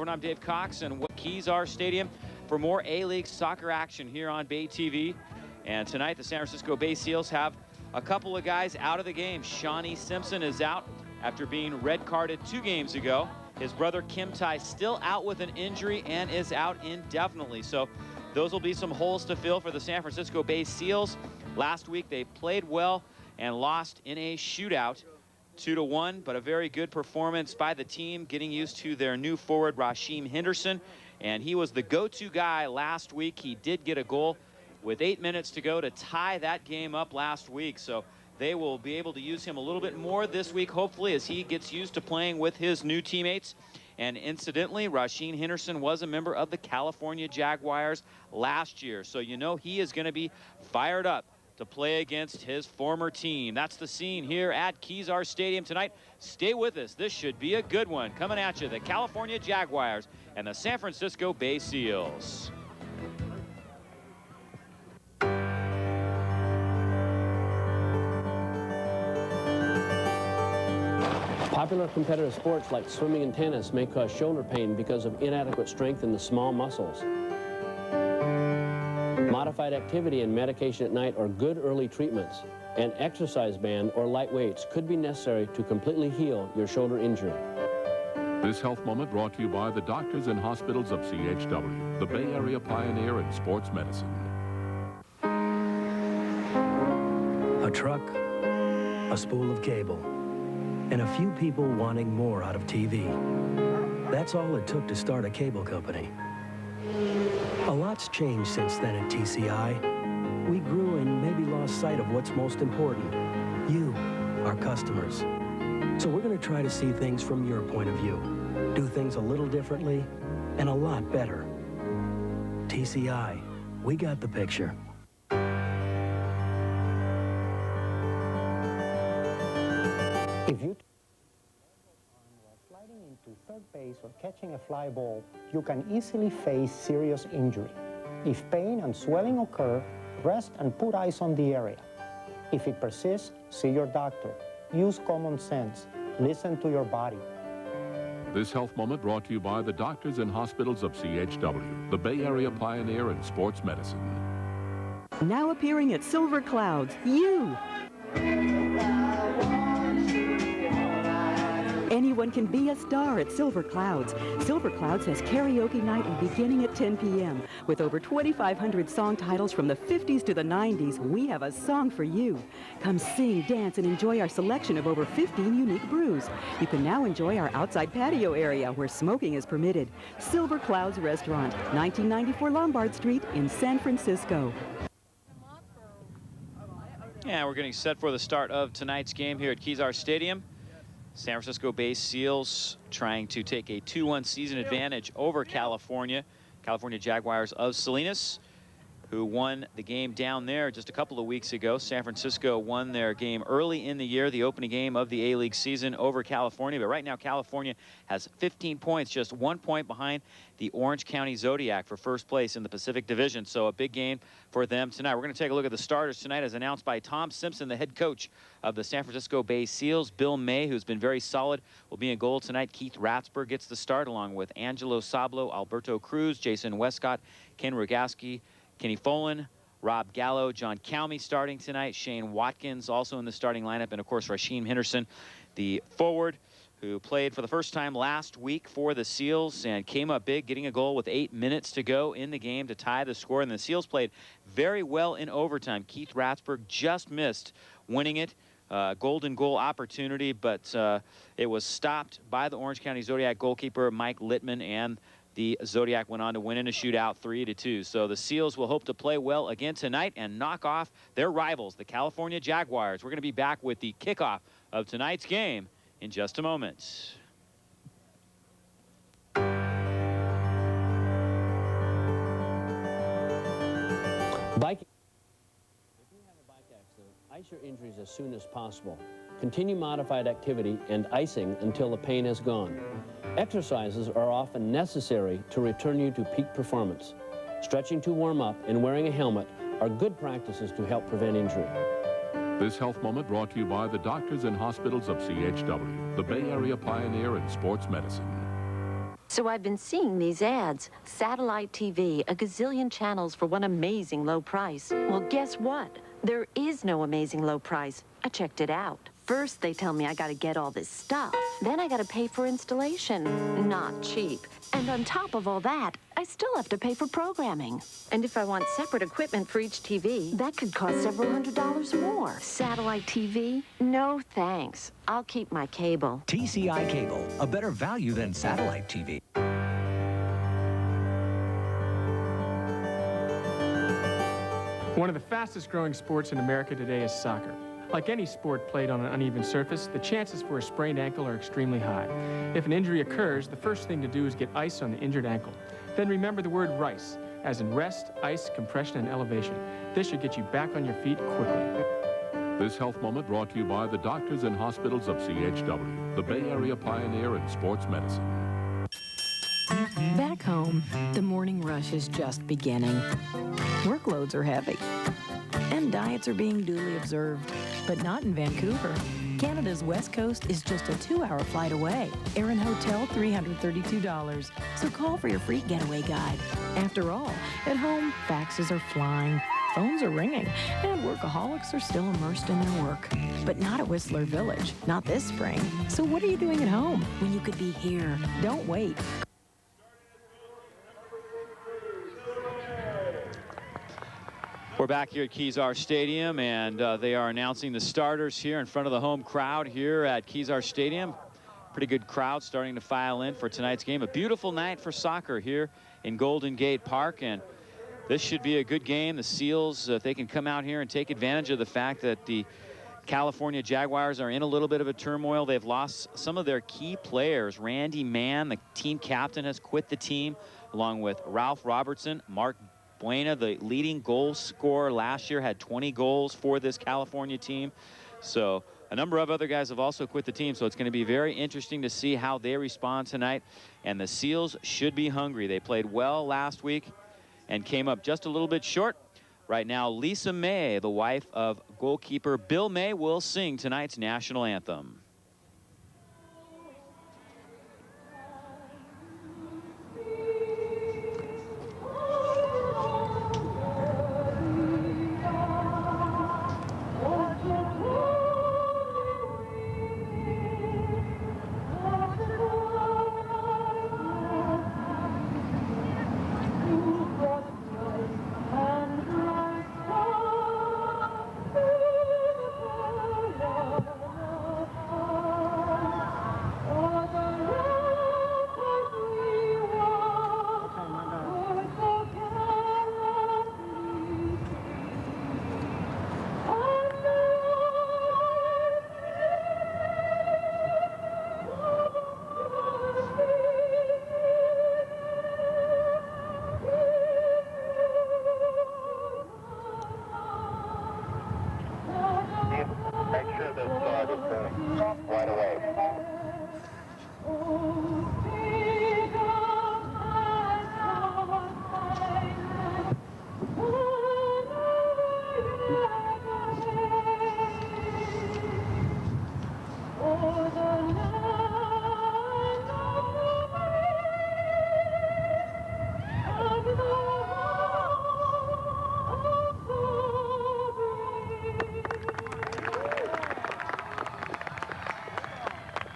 I'm Dave Cox and Kezar Stadium for more A-League soccer action here on Bay TV. And tonight the San Francisco Bay Seals have a couple of guys out of the game. Shawnee Simpson is out after being red carded 2 games ago. His brother Kim Tai still out with an injury and is out indefinitely. So those will be some holes to fill for the San Francisco Bay Seals. Last week they played well and lost in a shootout 2-1, but a very good performance by the team, getting used to their new forward, Rasheem Henderson. And he was the go-to guy last week. He did get a goal with 8 minutes to go to tie that game up last week. So they will be able to use him a little bit more this week, hopefully, as he gets used to playing with his new teammates. And incidentally, Rasheem Henderson was a member of the California Jaguars last year. So you know he is going to be fired up to play against his former team. That's the scene here at Kezar Stadium tonight. Stay with us. This should be a good one. Coming at you, the California Jaguars and the San Francisco Bay Seals. Popular competitive sports like swimming and tennis may cause shoulder pain because of inadequate strength in the small muscles. Modified activity and medication at night are good early treatments. An exercise band or light weights could be necessary to completely heal your shoulder injury. This health moment brought to you by the doctors and hospitals of CHW, the Bay Area pioneer in sports medicine. A truck, a spool of cable, and a few people wanting more out of TV. That's all it took to start a cable company. A lot's changed since then at TCI. We grew and maybe lost sight of what's most important. You, our customers. So we're going to try to see things from your point of view. Do things a little differently and a lot better. TCI, we got the picture. If you sliding into third base or catching a fly ball, you can easily face serious injury. If pain and swelling occur, rest and put ice on the area. If it persists, see your doctor. Use common sense. Listen to your body. This health moment brought to you by the doctors and hospitals of CHW, the Bay Area pioneer in sports medicine. Now appearing at Silver Clouds, you! Anyone can be a star at Silver Clouds. Silver Clouds has karaoke night beginning at 10 p.m. With over 2,500 song titles from the 50s to the 90s, we have a song for you. Come sing, dance, and enjoy our selection of over 15 unique brews. You can now enjoy our outside patio area where smoking is permitted. Silver Clouds Restaurant, 1994 Lombard Street in San Francisco. Yeah, we're getting set for the start of tonight's game here at Kezar Stadium. San Francisco Bay Seals trying to take a 2-1 season advantage over California Jaguars of Salinas, who won the game down there just a couple of weeks ago. San Francisco won their game early in the year, the opening game of the A-League season over California. But right now, California has 15 points, just 1 point behind the Orange County Zodiac for first place in the Pacific Division. So a big game for them tonight. We're going to take a look at the starters tonight as announced by Tom Simpson, the head coach of the San Francisco Bay Seals. Bill May, who's been very solid, will be in goal tonight. Keith Ratzberg gets the start along with Angelo Sablo, Alberto Cruz, Jason Westcott, Ken Rogaski, Kenny Folan, Rob Gallo, John Calmy starting tonight. Shane Watkins also in the starting lineup. And, of course, Rasheem Henderson, the forward, who played for the first time last week for the Seals and came up big, getting a goal with 8 minutes to go in the game to tie the score. And the Seals played very well in overtime. Keith Ratzberg just missed winning it. Golden goal opportunity, but it was stopped by the Orange County Zodiac goalkeeper, Mike Littman, and the Zodiac went on to win in a shootout 3-2. So the Seals will hope to play well again tonight and knock off their rivals, the California Jaguars. We're going to be back with the kickoff of tonight's game in just a moment. Biking. If you have a bike accident, ice your injuries as soon as possible. Continue modified activity and icing until the pain is gone. Exercises are often necessary to return you to peak performance. Stretching to warm up and wearing a helmet are good practices to help prevent injury. This health moment brought to you by the doctors and hospitals of CHW, the Bay Area pioneer in sports medicine. So I've been seeing these ads. Satellite TV, a gazillion channels for one amazing low price. Well, guess what? There is no amazing low price. I checked it out. First, they tell me I gotta get all this stuff. Then I gotta pay for installation. Not cheap. And on top of all that, I still have to pay for programming. And if I want separate equipment for each TV, that could cost several $100s more. Satellite TV? No thanks. I'll keep my cable. TCI Cable, a better value than satellite TV. One of the fastest growing sports in America today is soccer. Like any sport played on an uneven surface, the chances for a sprained ankle are extremely high. If an injury occurs, the first thing to do is get ice on the injured ankle. Then remember the word RICE, as in rest, ice, compression, and elevation. This should get you back on your feet quickly. This health moment brought to you by the doctors and hospitals of CHW, the Bay Area pioneer in sports medicine. Back home, the morning rush is just beginning. Workloads are heavy, and diets are being duly observed, but not in Vancouver. Canada's West Coast is just a 2-hour flight away. Air and hotel, $332. So call for your free getaway guide. After all, at home, faxes are flying, phones are ringing, and workaholics are still immersed in their work. But not at Whistler Village, not this spring. So what are you doing at home when you could be here? Don't wait. We're back here at Kezar Stadium, and they are announcing the starters here in front of the home crowd here at Kezar Stadium. Pretty good crowd starting to file in for tonight's game. A beautiful night for soccer here in Golden Gate Park, and this should be a good game. The Seals, if they can come out here and take advantage of the fact that the California Jaguars are in a little bit of a turmoil. They've lost some of their key players. Randy Mann, the team captain, has quit the team, along with Ralph Robertson. Mark Buena, the leading goal scorer last year, had 20 goals for this California team. So a number of other guys have also quit the team. So it's going to be very interesting to see how they respond tonight. And the Seals should be hungry. They played well last week and came up just a little bit short. Right now, Lisa May, the wife of goalkeeper Bill May, will sing tonight's national anthem.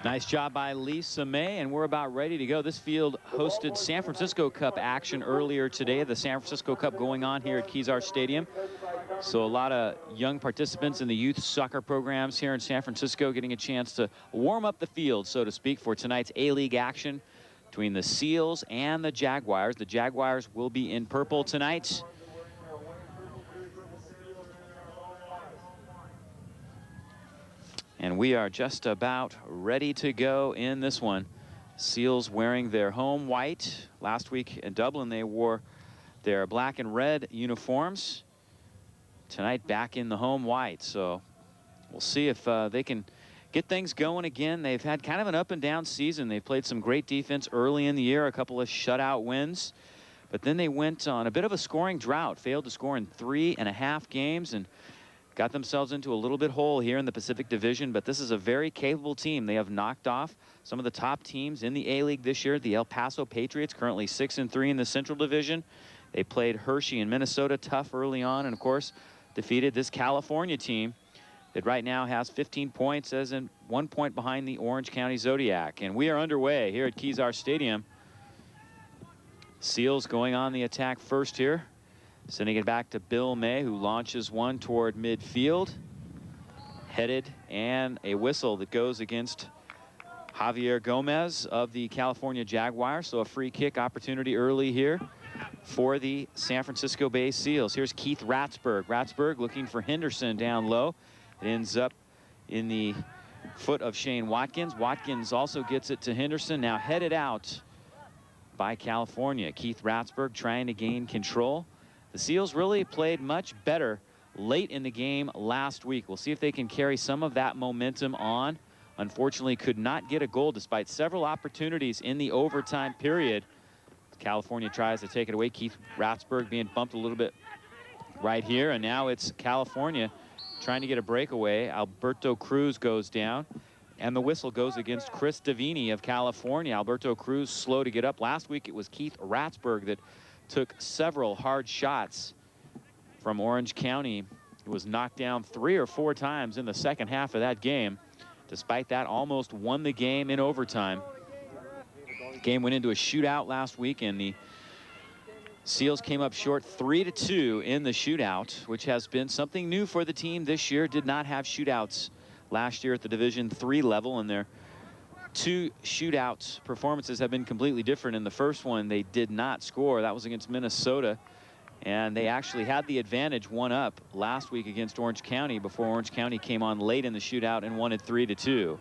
Nice job by Lisa May, and we're about ready to go. This field hosted San Francisco Cup action earlier today. The San Francisco Cup going on here at Kezar Stadium. So a lot of young participants in the youth soccer programs here in San Francisco getting a chance to warm up the field, so to speak, for tonight's A-League action between the Seals and the Jaguars. The Jaguars will be in purple tonight. And we are just about ready to go in this one. Seals wearing their home white. Last week in Dublin, they wore their black and red uniforms. Tonight, back in the home white. So we'll see if they can get things going again. They've had kind of an up and down season. They've played some great defense early in the year, a couple of shutout wins. But then they went on a bit of a scoring drought, failed to score in 3.5 games, and got themselves into a little bit hole here in the Pacific Division, but this is a very capable team. They have knocked off some of the top teams in the A-League this year. The El Paso Patriots, currently 6-3 in the Central Division. They played Hershey in Minnesota tough early on, and of course defeated this California team that right now has 15 points, as in 1 point behind the Orange County Zodiac. And we are underway here at Kezar Stadium. Seals going on the attack first here. Sending it back to Bill May, who launches one toward midfield. Headed, and a whistle that goes against Javier Gomez of the California Jaguars. So a free kick opportunity early here for the San Francisco Bay Seals. Here's Keith Ratzberg. Ratzberg looking for Henderson down low. It ends up in the foot of Shane Watkins. Watkins also gets it to Henderson. Now headed out by California. Keith Ratzberg trying to gain control. The Seals really played much better late in the game last week. We'll see if they can carry some of that momentum on. Unfortunately, could not get a goal despite several opportunities in the overtime period. California tries to take it away. Keith Ratzberg being bumped a little bit right here, and now it's California trying to get a breakaway. Alberto Cruz goes down, and the whistle goes against Chris Davini of California. Alberto Cruz slow to get up. Last week it was Keith Ratzberg that took several hard shots from Orange County. He was knocked down 3 or 4 times in the second half of that game. Despite that, almost won the game in overtime. The game went into a shootout last week, and the Seals came up short 3-2 in the shootout, which has been something new for the team this year. Did not have shootouts last year at the Division III level, and their 2 shootout performances have been completely different. In the first one, they did not score. That was against Minnesota, and they actually had the advantage 1-up last week against Orange County before Orange County came on late in the shootout and won it 3-2.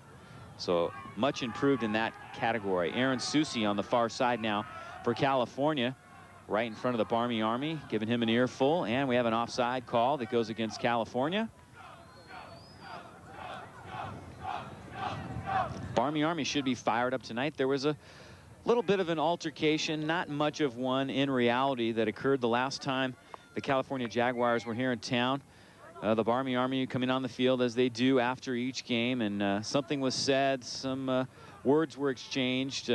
So much improved in that category. Aaron Susi on the far side now for California, right in front of the Barmy Army, giving him an earful, and we have an offside call that goes against California. Barmy Army should be fired up tonight. There was a little bit of an altercation, not much of one in reality, that occurred the last time the California Jaguars were here in town. The Barmy Army coming on the field as they do after each game, and something was said, some words were exchanged.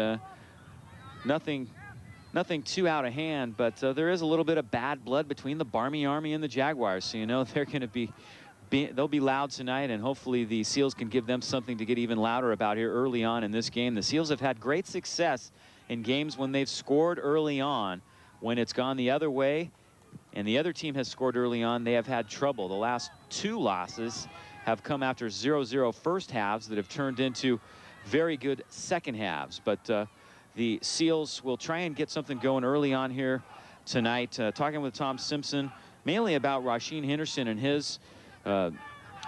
Nothing too out of hand, but there is a little bit of bad blood between the Barmy Army and the Jaguars, so you know they're going to be they'll be loud tonight, and hopefully the Seals can give them something to get even louder about here early on in this game. The Seals have had great success in games when they've scored early on. When it's gone the other way and the other team has scored early on, they have had trouble. The last 2 losses have come after 0-0 first halves that have turned into very good second halves. But the Seals will try and get something going early on here tonight. Talking with Tom Simpson mainly about Rasheen Henderson and his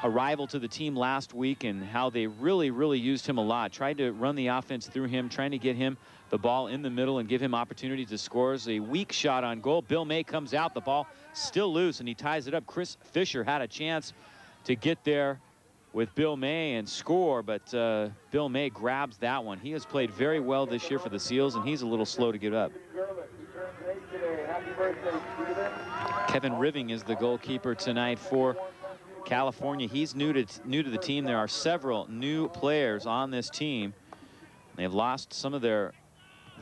arrival to the team last week, and how they really used him a lot. Tried to run the offense through him, trying to get him the ball in the middle and give him opportunity to score. A weak shot on goal. Bill May comes out, the ball still loose, and he ties it up. Chris Fisher had a chance to get there with Bill May and score, but Bill May grabs that one. He has played very well this year for the Seals, and he's a little slow to get up. Kevin Riving is the goalkeeper tonight for California. He's new to the team. There are several new players on this team. They've lost some of their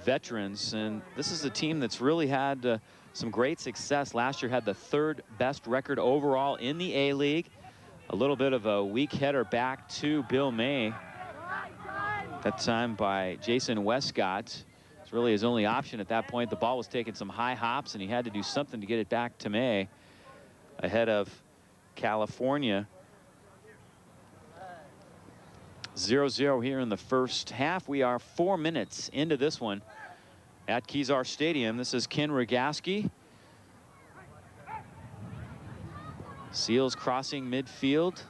veterans, and this is a team that's really had some great success. Last year had the 3rd best record overall in the A-League. A little bit of a weak header back to Bill May. That time by Jason Westcott. It's really his only option at that point. The ball was taking some high hops, and he had to do something to get it back to May ahead of California. 0-0 here in the first half. We are 4 minutes into this one at Kezar Stadium. This is Ken Rogaski. Seals crossing midfield,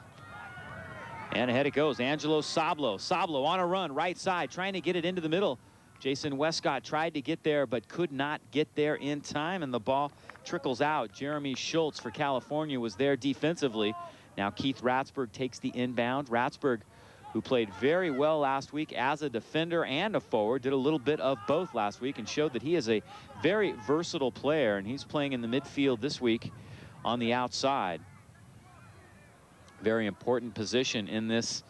and ahead it goes. Angelo Sablo. Sablo on a run, right side, trying to get it into the middle. Jason Westcott tried to get there, but could not get there in time, and the ball trickles out. Jeremy Schultz for California was there defensively. Now Keith Ratzberg takes the inbound. Ratzberg, who played very well last week as a defender and a forward, did a little bit of both last week and showed that he is a very versatile player, and he's playing in the midfield this week on the outside. Very important position in this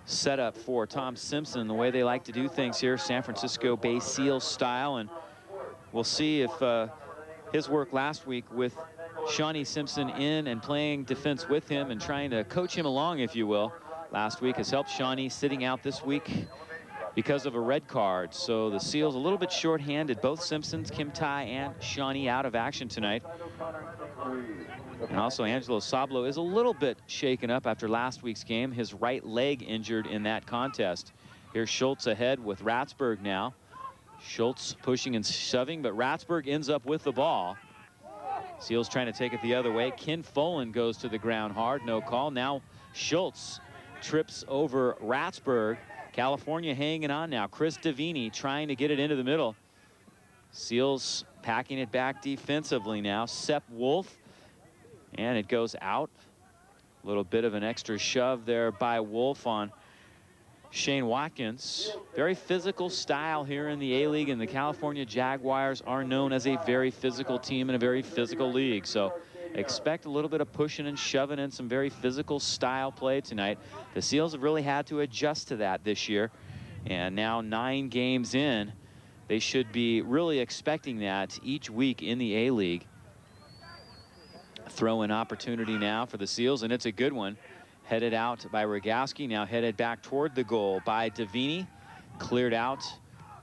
setup for Tom Simpson, the way they like to do things here, San Francisco Bay Seals style. And we'll see if his work last week with Shawnee Simpson in and playing defense with him and trying to coach him along, if you will, last week has helped Shawnee sitting out this week because of a red card. So the Seals a little bit short-handed. Both Simpsons, Kim Tai and Shawnee out of action tonight. And also Angelo Sablo is a little bit shaken up after last week's game. His right leg injured in that contest. Here's Schultz ahead with Ratsburg now. Schultz pushing and shoving, but Ratsburg ends up with the ball. Seals trying to take it the other way. Ken Folan goes to the ground hard, no call. Now Schultz trips over Ratsburg. California hanging on now. Chris Davini trying to get it into the middle. Seals packing it back defensively now. Sepp Wolf, and it goes out. A little bit of an extra shove there by Wolf on Shane Watkins. Very physical style here in the A-League, and the California Jaguars are known as a very physical team in a very physical league. So expect a little bit of pushing and shoving and some very physical style play tonight. The Seals have really had to adjust to that this year. And now 9 games in, they should be really expecting that each week in the A-League. Throw-in opportunity now for the Seals, and it's a good one. Headed out by Rogowski, now headed back toward the goal by Davini. Cleared out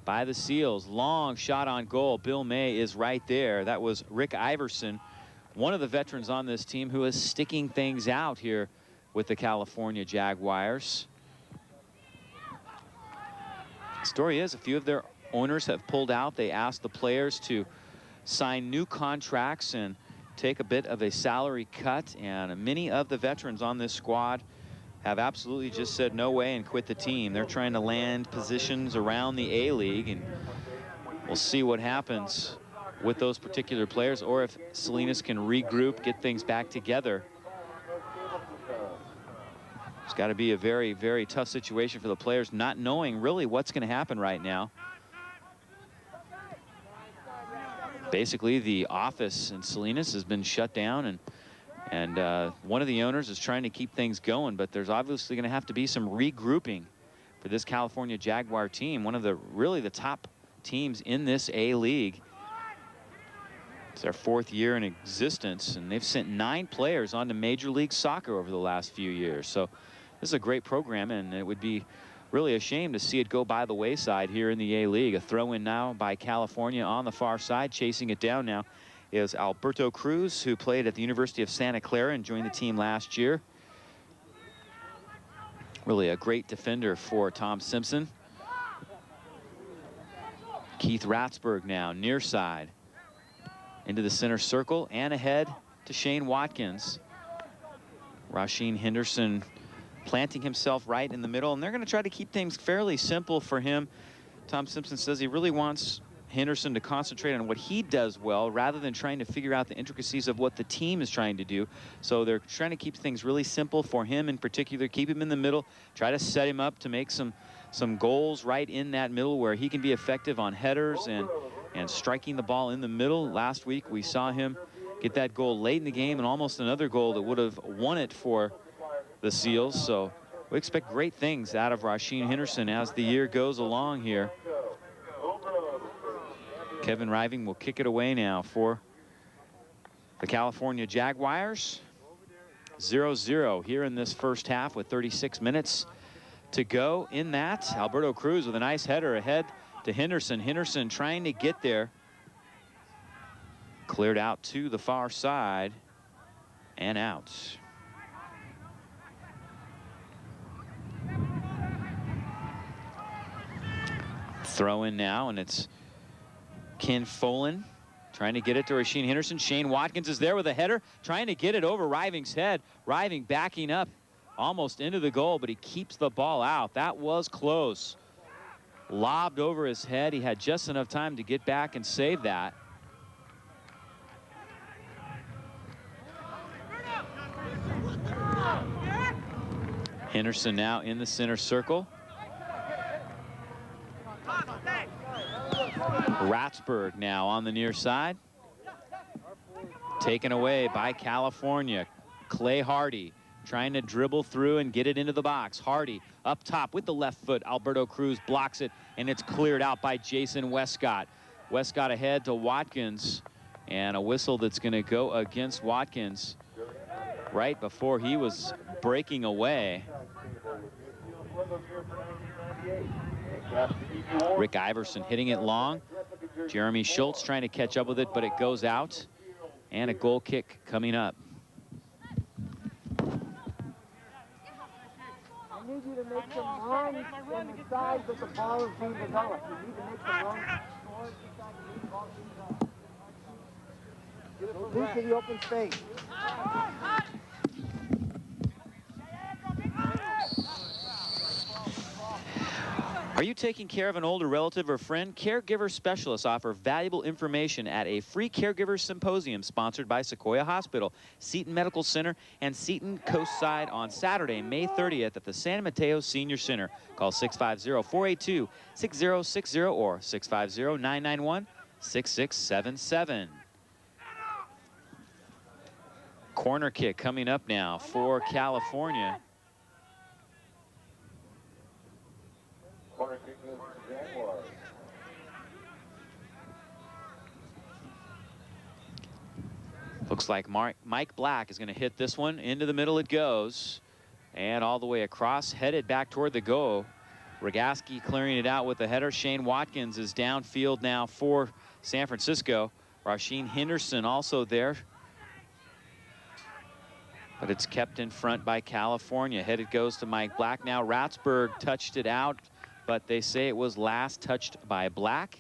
by the Seals. Long shot on goal. Bill May is right there. That was Rick Iverson, one of the veterans on this team who is sticking things out here with the California Jaguars. The story is a few of their owners have pulled out. They asked the players to sign new contracts and take a bit of a salary cut, and many of the veterans on this squad have absolutely just said no way and quit the team. They're trying to land positions around the A-League, and we'll see what happens with those particular players, or if Salinas can regroup, get things back together. It's got to be a very, very tough situation for the players, not knowing really what's going to happen right now. Basically, the office in Salinas has been shut down, and one of the owners is trying to keep things going, but there's obviously going to have to be some regrouping for this California Jaguar team, one of the really the top teams in this A-League. It's their 4th year in existence, and they've sent 9 players onto Major League Soccer over the last few years. So this is a great program, and it would be really a shame to see it go by the wayside here in the A-League. A throw-in now by California on the far side. Chasing it down now is Alberto Cruz, who played at the University of Santa Clara and joined the team last year. Really a great defender for Tom Simpson. Keith Ratsburg now near side into the center circle and ahead to Shane Watkins. Rasheen Henderson planting himself right in the middle, and they're going to try to keep things fairly simple for him. Tom Simpson says he really wants Henderson to concentrate on what he does well rather than trying to figure out the intricacies of what the team is trying to do. So they're trying to keep things really simple for him in particular, keep him in the middle, try to set him up to make some goals right in that middle where he can be effective on headers and striking the ball in the middle. Last week we saw him get that goal late in the game and almost another goal that would have won it for the Seals. So we expect great things out of Rasheen Henderson as the year goes along here. Kevin Riving will kick it away now for the California Jaguars. 0-0 here in this first half with 36 minutes to go in that. Alberto Cruz with a nice header ahead to Henderson. Henderson trying to get there. Cleared out to the far side and out. Throw in now, and it's Ken Folan trying to get it to Rasheen Henderson. Shane Watkins is there with a header, trying to get it over Riving's head. Riving backing up almost into the goal, but he keeps the ball out. That was close. Lobbed over his head. He had just enough time to get back and save that. Henderson now in the center circle. Ratsburg now on the near side. Taken away by California. Clay Hardy trying to dribble through and get it into the box. Hardy up top with the left foot. Alberto Cruz blocks it, and it's cleared out by Jason Westcott. Westcott ahead to Watkins, and a whistle that's going to go against Watkins right before he was breaking away. Rick Iverson hitting it long. Jeremy Schultz trying to catch up with it, but it goes out. And a goal kick coming up. I need you to make some runs in the sides that the ball is being developed. You need to make some runs. Go deep to the open space. Are you taking care of an older relative or friend? Caregiver specialists offer valuable information at a free caregiver symposium sponsored by Sequoia Hospital, Seton Medical Center, and Seton Coastside on Saturday, May 30th at the San Mateo Senior Center. Call 650-482-6060 or 650-991-6677. Corner kick coming up now for California. Corner kick goes to Jaguars. Looks like Mike Black is going to hit this one. Into the middle it goes. And all the way across, headed back toward the goal. Rogaski clearing it out with the header. Shane Watkins is downfield now for San Francisco. Rasheen Henderson also there. But it's kept in front by California. Headed goes to Mike Black. Now Ratsburg touched it out, but they say it was last touched by Black.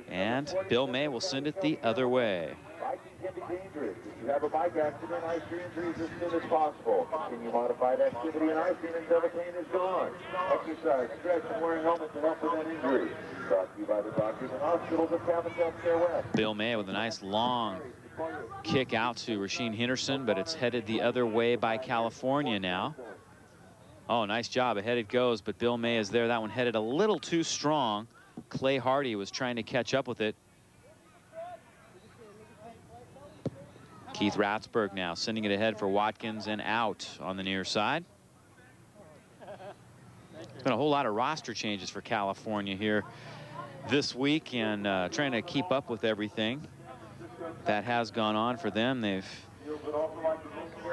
And Bill May will send it the other way. Biking can be dangerous. If you have a bike accident, ice your injuries as soon as possible. Continue modified activity and icing until the pain is gone. Exercise, stretch, and wearing helmets to help prevent injury. Brought to you by the doctors and hospitals of Cabot Healthcare West. Bill May with a nice long kick out to Rasheen Henderson, but it's headed the other way by California now. Oh, nice job. Ahead it goes, but Bill May is there. That one headed a little too strong. Clay Hardy was trying to catch up with it. Keith Ratsburg now sending it ahead for Watkins and out on the near side. There's been a whole lot of roster changes for California here this week, and trying to keep up with everything that has gone on for them. They've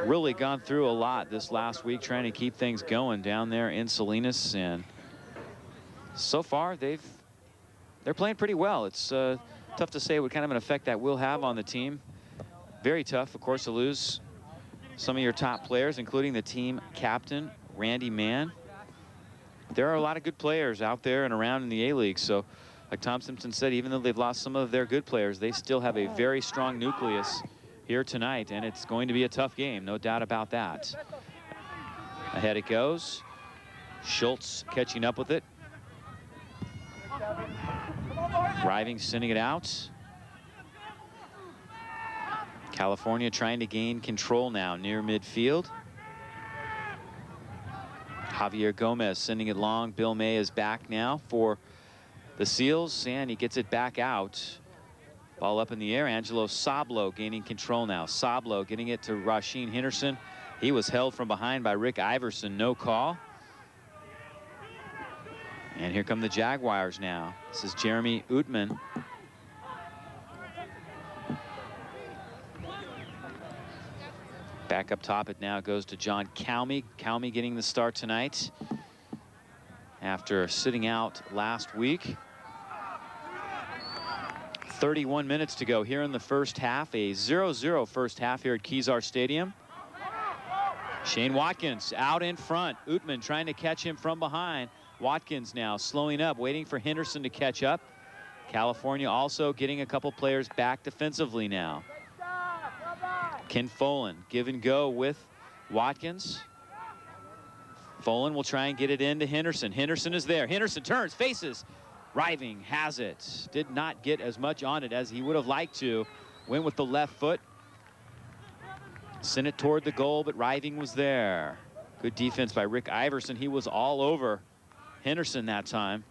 really gone through a lot this last week trying to keep things going down there in Salinas, and so far they're playing pretty well. It's tough to say what kind of an effect that will have on the team. Very tough, of course, to lose some of your top players, including the team captain, Randy Mann. There are a lot of good players out there and around in the A-League, so like Tom Simpson said, even though they've lost some of their good players, they still have a very strong nucleus here tonight, and it's going to be a tough game, no doubt about that. Ahead it goes. Schultz catching up with it. Driving, sending it out. California trying to gain control now near midfield. Javier Gomez sending it long. Bill May is back now for the Seals, and he gets it back out. Ball up in the air. Angelo Sablo gaining control now. Sablo getting it to Rasheen Henderson. He was held from behind by Rick Iverson. No call. And here come the Jaguars now. This is Jeremy Utman. Back up top, it now goes to John Calmy. Calmy getting the start tonight after sitting out last week. 31 minutes to go here in the first half. A 0-0 first half here at Kezar Stadium. Shane Watkins out in front. Utman trying to catch him from behind. Watkins now slowing up, waiting for Henderson to catch up. California also getting a couple players back defensively now. Ken Folan give and go with Watkins. Folan will try and get it into Henderson. Henderson is there. Henderson turns, faces. Riving has it. Did not get as much on it as he would have liked to. Went with the left foot. Sent it toward the goal, but Riving was there. Good defense by Rick Iverson. He was all over Henderson that time.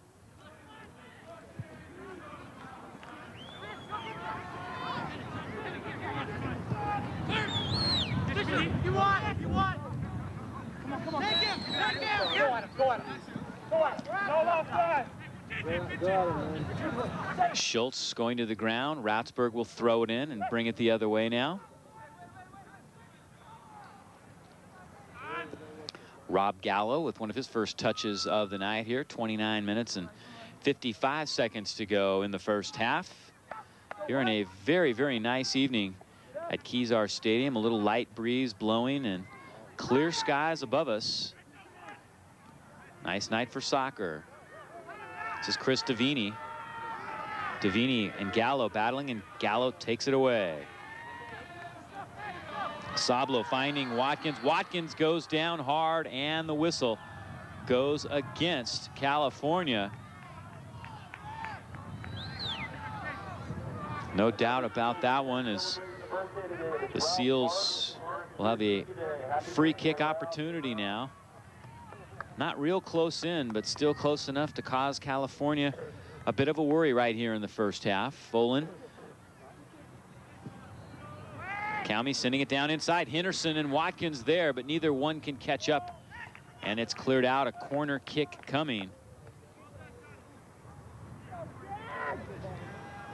Schultz going to the ground. Ratzberg will throw it in and bring it the other way now. Rob Gallo with one of his first touches of the night here. 29 minutes and 55 seconds to go in the first half. Here in a very, very nice evening at Kezar Stadium. A little light breeze blowing and clear skies above us. Nice night for soccer. This is Chris Davini. Davini and Gallo battling, and Gallo takes it away. Sablo finding Watkins. Watkins goes down hard, and the whistle goes against California. No doubt about that one, as the Seals will have a free kick opportunity now. Not real close in, but still close enough to cause California a bit of a worry right here in the first half. Folan. Calmy sending it down inside. Henderson and Watkins there, but neither one can catch up. And it's cleared out. A corner kick coming.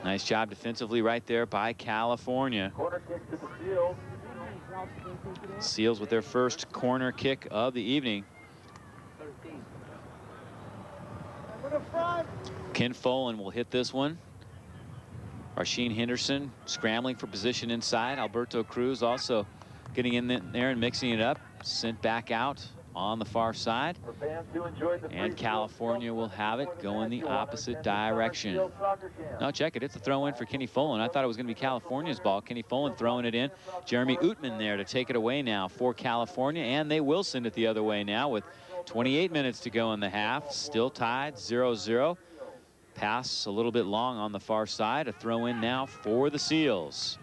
Nice job defensively right there by California. Corner kick to the Seals. Seals with their first corner kick of the evening. Ken Folan will hit this one. Rasheen Henderson scrambling for position inside. Alberto Cruz also getting in there and mixing it up. Sent back out on the far side. And California will have it going the opposite direction. Now check it. It's a throw in for Kenny Folan. I thought it was going to be California's ball. Kenny Folan throwing it in. Jeremy Utman there to take it away now for California. And they will send it the other way now with 28 minutes to go in the half. Still tied 0-0. Pass a little bit long on the far side. A throw in now for the Seals.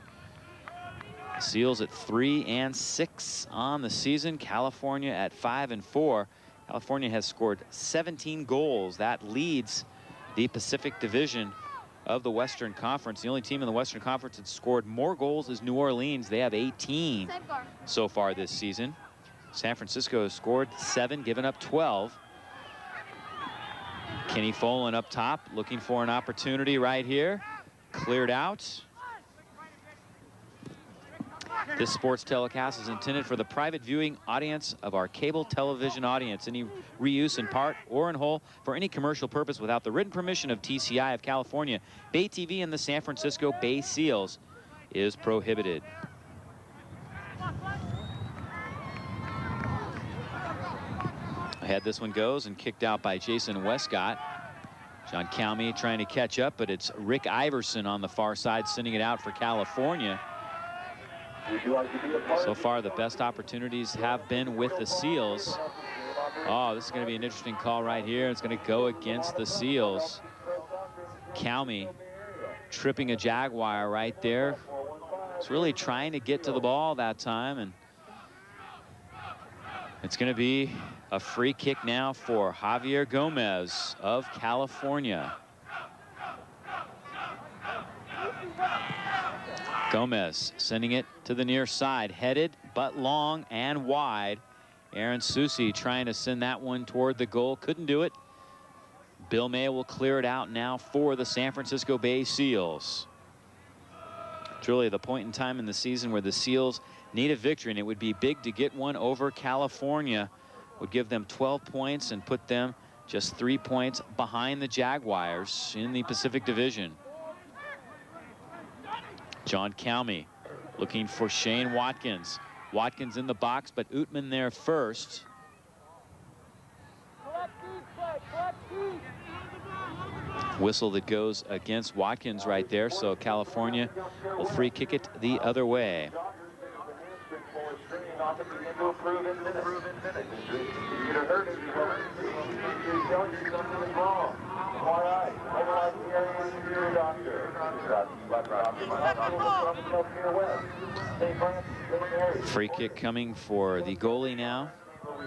Seals at 3-6 on the season. California at 5-4. California has scored 17 goals. That leads the Pacific Division of the Western Conference. The only team in the Western Conference that scored more goals is New Orleans. They have 18 so far this season. San Francisco has scored 7, given up 12. Kenny Folan up top, looking for an opportunity right here. Cleared out. This sports telecast is intended for the private viewing audience of our cable television audience. Any reuse in part or in whole for any commercial purpose without the written permission of TCI of California, Bay TV, and the San Francisco Bay Seals is prohibited. Ahead this one goes and kicked out by Jason Westcott. John Calmy trying to catch up, but it's Rick Iverson on the far side sending it out for California. So far the best opportunities have been with the Seals. Oh, this is going to be an interesting call right here. It's going to go against the Seals. Calmy tripping a Jaguar right there. It's really trying to get to the ball that time, and it's going to be a free kick now for Javier Gomez of California. Gomez sending it to the near side, headed but long and wide. Aaron Susi trying to send that one toward the goal, couldn't do it. Bill May will clear it out now for the San Francisco Bay Seals. It's really the point in time in the season where the Seals need a victory, and it would be big to get one over California. Would give them 12 points and put them just 3 points behind the Jaguars in the Pacific Division. John Calmy looking for Shane Watkins. Watkins in the box, but Utman there first. Whistle that goes against Watkins right there, so California will free kick it the other way. Free kick coming for the goalie now,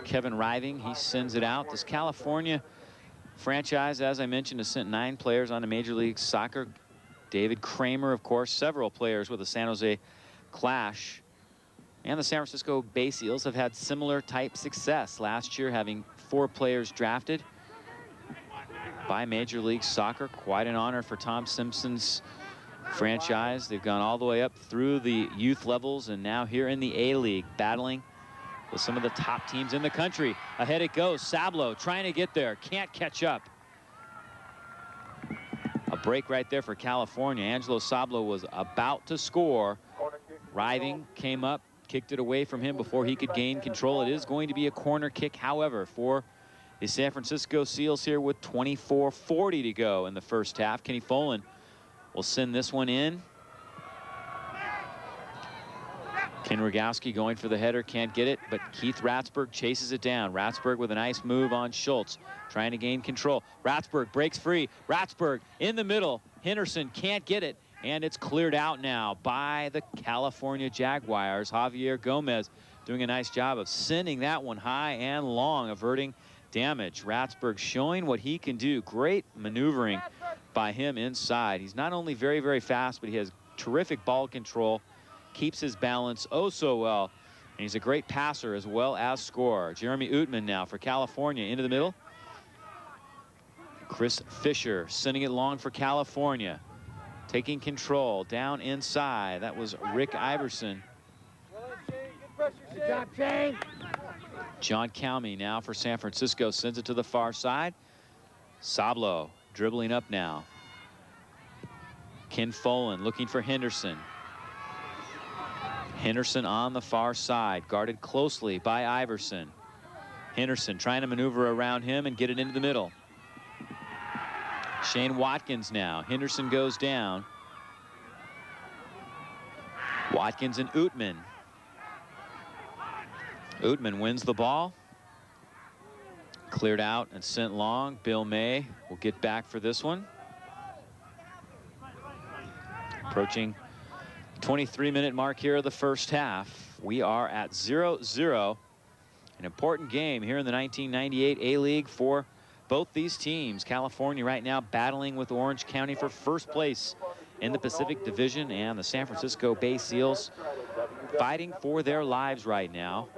Kevin Riving. He sends it out. This California franchise, as I mentioned, has sent 9 players on to Major League Soccer. David Kramer, of course, several players with the San Jose Clash. And the San Francisco Bay Seals have had similar type success last year, having 4 players drafted by Major League Soccer. Quite an honor for Tom Simpson's franchise. They've gone all the way up through the youth levels and now here in the A-League, battling with some of the top teams in the country. Ahead it goes. Sablo trying to get there. Can't catch up. A break right there for California. Angelo Sablo was about to score. Riving came up, kicked it away from him before he could gain control. It is going to be a corner kick, however, for the San Francisco Seals here with 24:40 to go in the first half. Kenny Folan will send this one in. Ken Rogowski going for the header, can't get it, but Keith Ratzberg chases it down. Ratzberg with a nice move on Schultz, trying to gain control. Ratzberg breaks free. Ratzberg in the middle. Henderson can't get it, and it's cleared out now by the California Jaguars. Javier Gomez doing a nice job of sending that one high and long, averting damage. Ratzberg showing what he can do. Great maneuvering by him inside. He's not only very, very fast, but he has terrific ball control. Keeps his balance oh so well, and he's a great passer as well as scorer. Jeremy Utman now for California into the middle. Chris Fisher sending it long for California, taking control down inside. That was Rick Iverson. John Calmy now for San Francisco sends it to the far side. Sablo dribbling up now. Ken Folan looking for Henderson. Henderson on the far side, guarded closely by Iverson. Henderson trying to maneuver around him and get it into the middle. Shane Watkins now. Henderson goes down. Watkins and Utman. Utman wins the ball. Cleared out and sent long. Bill May will get back for this one. Approaching 23-minute mark here of the first half. We are at 0-0. An important game here in the 1998 A-League for both these teams. California right now battling with Orange County for first place in the Pacific Division, and the San Francisco Bay Seals fighting for their lives right now.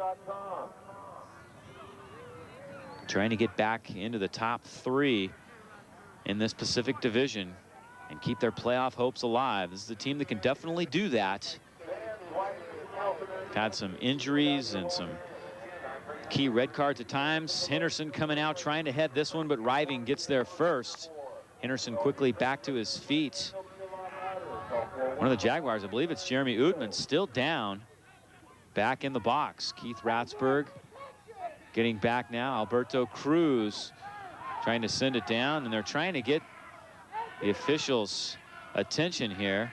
Trying to get back into the top 3 in this Pacific Division and keep their playoff hopes alive. This is a team that can definitely do that. Had some injuries and some key red cards at times. Henderson coming out trying to head this one, but Riving gets there first. Henderson quickly back to his feet. One of the Jaguars, I believe it's Jeremy Utman, still down. Back in the box. Keith Ratzberg getting back now. Alberto Cruz trying to send it down, and they're trying to get the officials' attention here.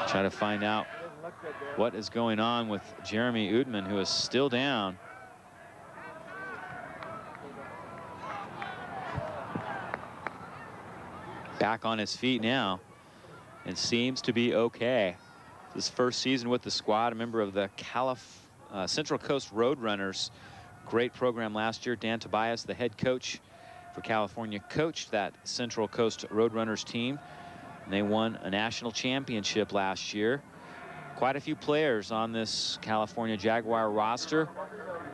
Try to find out what is going on with Jeremy Utman, who is still down. Back on his feet now and seems to be okay. His first season with the squad, a member of the Central Coast Roadrunners. Great program last year. Dan Tobias, the head coach for California, coached that Central Coast Roadrunners team. And they won a national championship last year. Quite a few players on this California Jaguar roster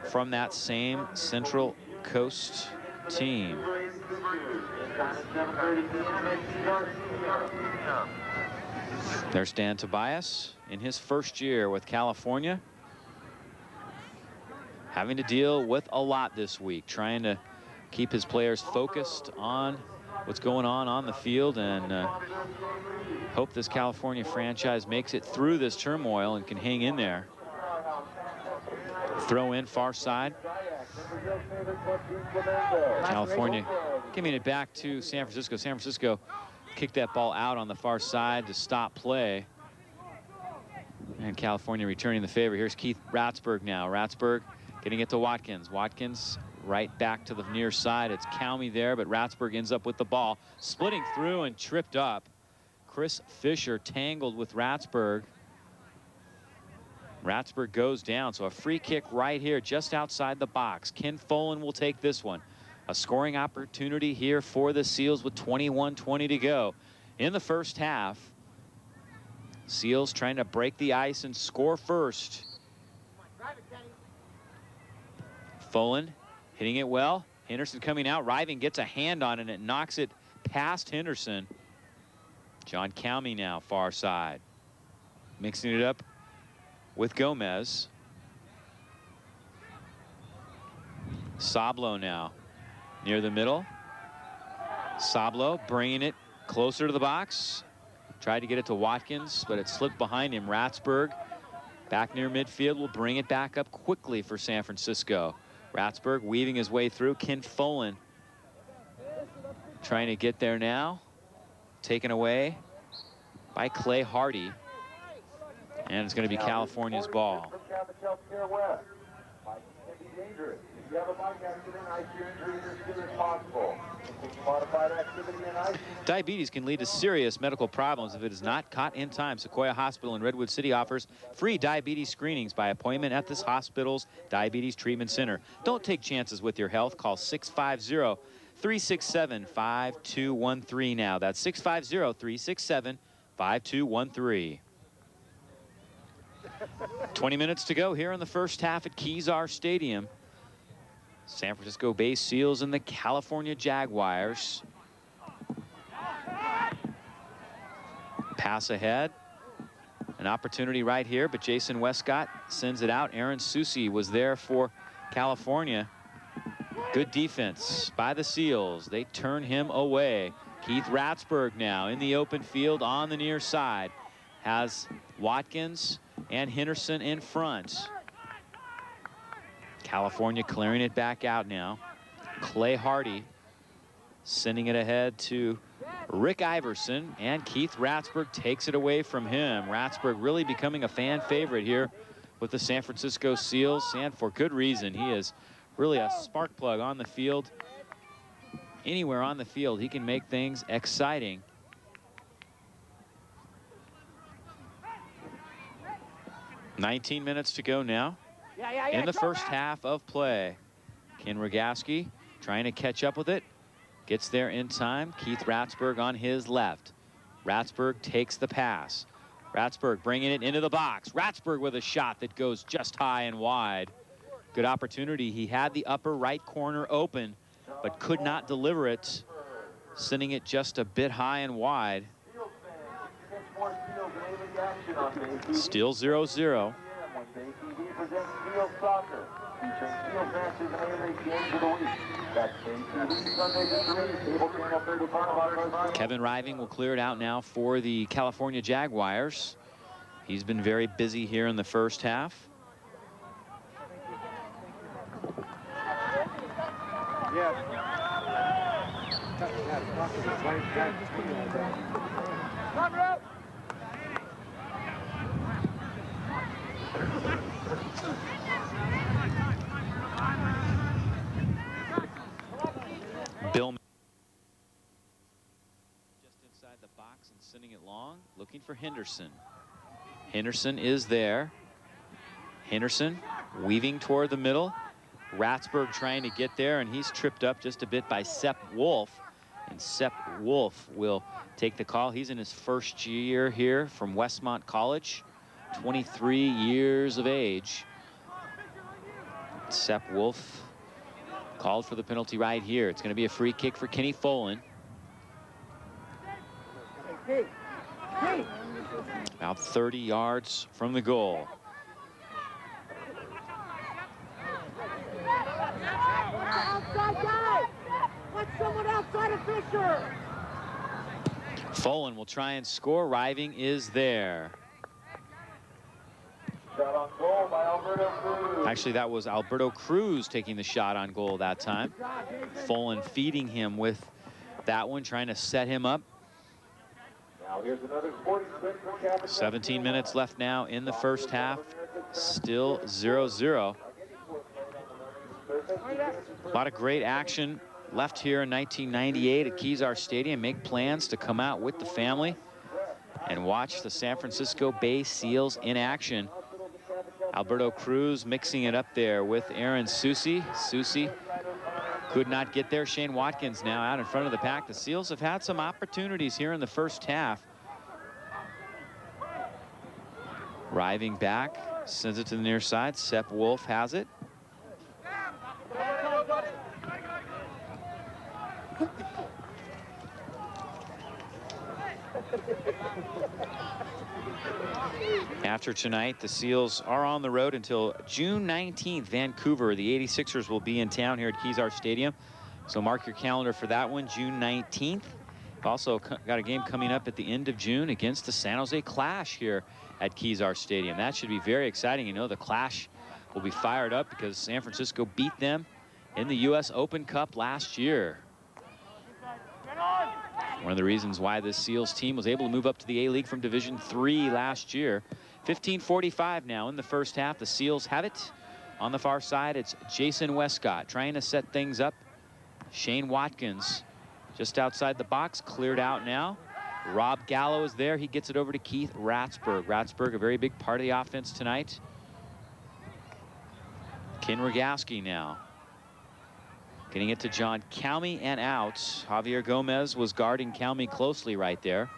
from that same Central Coast team. There's Dan Tobias in his first year with California, having to deal with a lot this week, trying to keep his players focused on what's going on the field, and hope this California franchise makes it through this turmoil and can hang in there. Throw in far side. California giving it back to San Francisco. San Francisco kicked that ball out on the far side to stop play. And California returning the favor. Here's Keith Ratzberg now. Ratzberg getting it to Watkins. Watkins right back to the near side. It's Calmy there, but Ratzberg ends up with the ball, splitting through and tripped up. Chris Fisher tangled with Ratzberg. Ratzberg goes down, so a free kick right here just outside the box. Ken Folan will take this one. A scoring opportunity here for the Seals with 21:20 to go in the first half. Seals trying to break the ice and score first. Folan hitting it well, Henderson coming out. Riving gets a hand on it, and it knocks it past Henderson. John Calmy now, far side. Mixing it up with Gomez. Sablo now near the middle. Sablo bringing it closer to the box. Tried to get it to Watkins, but it slipped behind him. Ratzberg back near midfield will bring it back up quickly for San Francisco. Ratzberg weaving his way through. Ken Folan trying to get there now. Taken away by Clay Hardy. And it's going to be California's ball. If you have a bike accident, ice your injuries as soon as possible. Modified activity and ice. Diabetes can lead to serious medical problems if it is not caught in time. Sequoia Hospital in Redwood City offers free diabetes screenings by appointment at this hospital's Diabetes Treatment Center. Don't take chances with your health. Call 650-367-5213 now. That's 650-367-5213. 20 minutes to go here in the first half at Kezar Stadium. San Francisco Bay Seals and the California Jaguars. Pass ahead. An opportunity right here, but Jason Westcott sends it out. Aaron Susi was there for California. Good defense by the Seals. They turn him away. Keith Ratzberg now in the open field on the near side. Has Watkins and Henderson in front. California clearing it back out now. Clay Hardy sending it ahead to Rick Iverson, and Keith Ratzberg takes it away from him. Ratzberg really becoming a fan favorite here with the San Francisco Seals, and for good reason. He is really a spark plug on the field. Anywhere on the field, he can make things exciting. $19 minutes to go now in the first half of play. Ken Rogaski trying to catch up with it. Gets there in time. Keith Ratzberg on his left. Ratzberg takes the pass. Ratzberg bringing it into the box. Ratzberg with a shot that goes just high and wide. Good opportunity. He had the upper right corner open, but could not deliver it, sending it just a bit high and wide. Still 0-0. Kevin Riving will clear it out now for the California Jaguars. He's been very busy here in the first half. Bill just inside the box and sending it long, looking for Henderson. Henderson is there. Henderson weaving toward the middle. Ratzberg trying to get there, and he's tripped up just a bit by Sepp Wolf. And Sepp Wolf will take the call. He's in his first year here from Westmont College, 23 years of age. Sepp Wolf called for the penalty right here. It's going to be a free kick for Kenny Folan. About 30 yards from the goal. Outside guy! Let someone outside of Fisher! Folan will try and score. Riving is there. Shot on goal by Alberto Cruz. Actually, that was Alberto Cruz taking the shot on goal that time. Folan feeding him with that one, trying to set him up. Now here's another sporting spin for Captain. 17 minutes left now in the first half. Still 0-0. A lot of great action left here in 1998 at Kezar Stadium. Make plans to come out with the family and watch the San Francisco Bay Seals in action. Alberto Cruz mixing it up there with Aaron Susi. Susi could not get there. Shane Watkins now out in front of the pack. The Seals have had some opportunities here in the first half. Riving back, sends it to the near side. Sepp Wolf has it. After tonight, the Seals are on the road until June 19th. Vancouver, the 86ers will be in town here at Kezar Stadium. So mark your calendar for that one, June 19th. Also got a game coming up at the end of June against the San Jose Clash here at Kezar Stadium. That should be very exciting. You know, the Clash will be fired up because San Francisco beat them in the U.S. Open Cup last year. One of the reasons why this Seals team was able to move up to the A-League from Division III last year. 15:45 now in the first half. The Seals have it. On the far side, it's Jason Westcott trying to set things up. Shane Watkins just outside the box, cleared out now. Rob Gallo is there. He gets it over to Keith Ratzberg. Ratzberg, a very big part of the offense tonight. Ken Rogaski now. Getting it to John Calmy and out. Javier Gomez was guarding Calmy closely right there.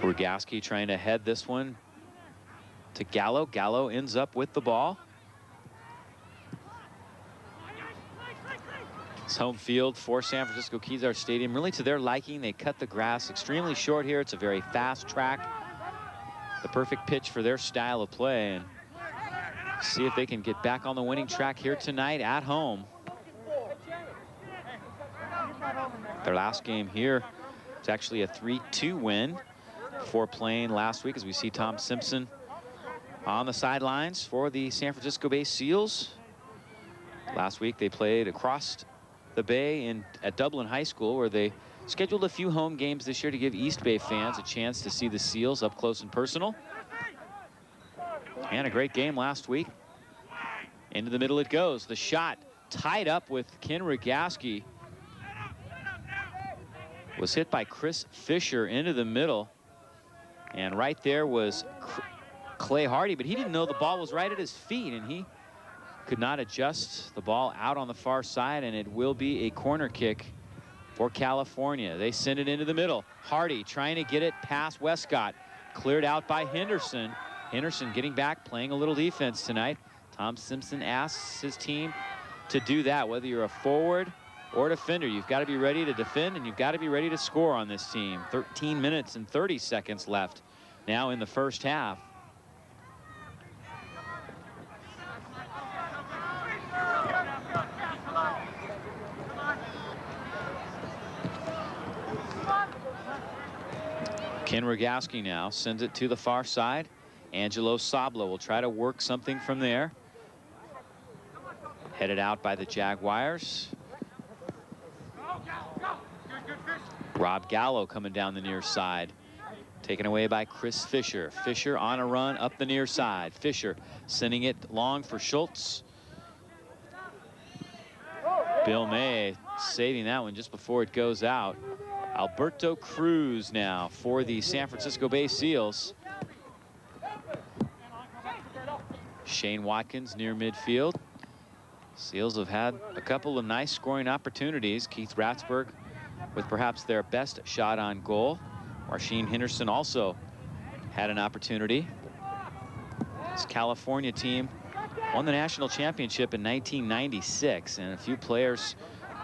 Rogaski trying to head this one to Gallo. Gallo ends up with the ball. It's home field for San Francisco Kezar Stadium. Really to their liking. They cut the grass extremely short here. It's a very fast track. The perfect pitch for their style of play. And see if they can get back on the winning track here tonight at home. Their last game here, it's actually a 3-2 win before playing last week, as we see Tom Simpson on the sidelines for the San Francisco-based Seals. Last week they played across the Bay at Dublin High School, where they scheduled a few home games this year to give East Bay fans a chance to see the Seals up close and personal. And a great game last week. Into the middle it goes. The shot tied up with Ken Rogaski. Was hit by Chris Fisher into the middle. And right there was Clay Hardy, but he didn't know the ball was right at his feet, and he could not adjust the ball out on the far side, and it will be a corner kick for California. They send it into the middle. Hardy trying to get it past Westcott. Cleared out by Henderson. Henderson getting back, playing a little defense tonight. Tom Simpson asks his team to do that, whether you're a forward or defender. You've got to be ready to defend, and you've got to be ready to score on this team. 13 minutes and 30 seconds left now in the first half. Ken Rogaski now sends it to the far side. Angelo Sabla will try to work something from there. Headed out by the Jaguars. Rob Gallo coming down the near side. Taken away by Chris Fisher. Fisher on a run up the near side. Fisher sending it long for Schultz. Bill May saving that one just before it goes out. Alberto Cruz now for the San Francisco-based Seals. Shane Watkins near midfield. Seals have had a couple of nice scoring opportunities. Keith Ratzberg with perhaps their best shot on goal. Marcin Henderson also had an opportunity. This California team won the national championship in 1996, and a few players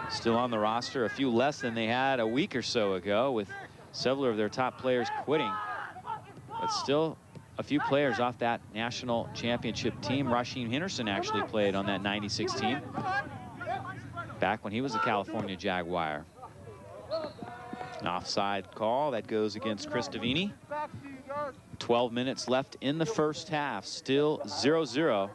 still on the roster, a few less than they had a week or so ago, with several of their top players quitting. But still a few players off that national championship team. Marcin Henderson actually played on that 96 team back when he was a California Jaguar. An offside call that goes against Chris Davini. 12 minutes left in the first half, still 0-0.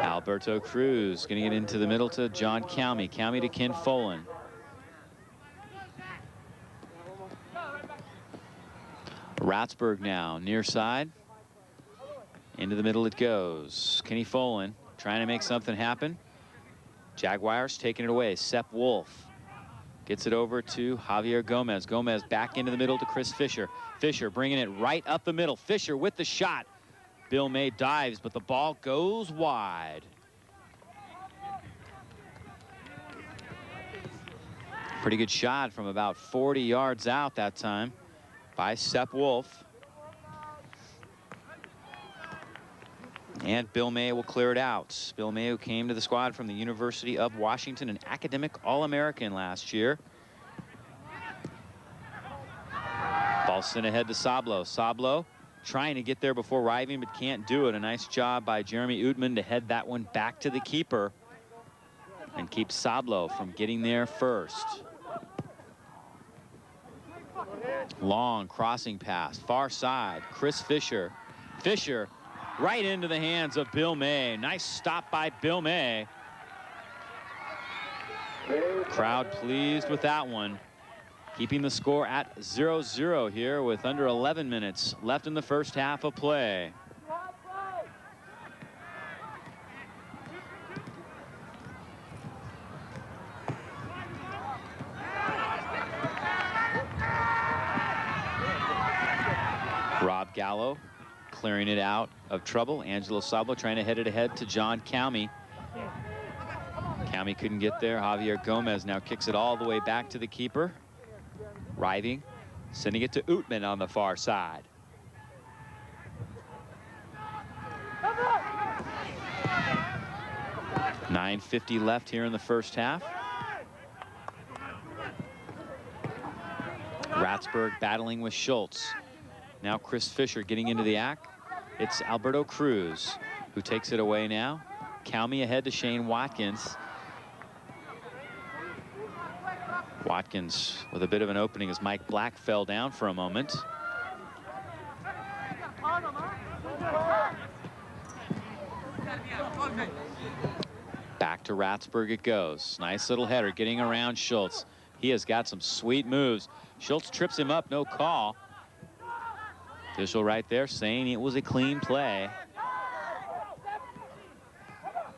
Alberto Cruz getting it into the middle to John Calmy. Calmy to Ken Folan. Ratzberg now near side. Into the middle it goes. Kenny Folan trying to make something happen. Jaguars taking it away. Sepp Wolf gets it over to Javier Gomez. Gomez back into the middle to Chris Fisher. Fisher bringing it right up the middle. Fisher with the shot. Bill May dives, but the ball goes wide. Pretty good shot from about 40 yards out that time by Sepp Wolf. And Bill May will clear it out. Bill May, who came to the squad from the University of Washington, an academic All-American last year. Ball sent ahead to Sablo. Sablo trying to get there before Riving, but can't do it. A nice job by Jeremy Utman to head that one back to the keeper and keep Sablo from getting there first. Long crossing pass, far side, Chris Fisher. Fisher right into the hands of Bill May. Nice stop by Bill May. Crowd pleased with that one. Keeping the score at 0-0 here with under 11 minutes left in the first half of play. Rob Gallo clearing it out of trouble. Angelo Sablo trying to head it ahead to John Calmy. Calmy couldn't get there. Javier Gomez now kicks it all the way back to the keeper. Riving, sending it to Utman on the far side. $9:50 left here in the first half. Ratsburg battling with Schultz. Now Chris Fisher getting into the act. It's Alberto Cruz who takes it away now. Calmy ahead to Shane Watkins. Watkins with a bit of an opening as Mike Black fell down for a moment. Back to Ratsburg it goes. Nice little header getting around Schultz. He has got some sweet moves. Schultz trips him up, no call. Official right there saying it was a clean play.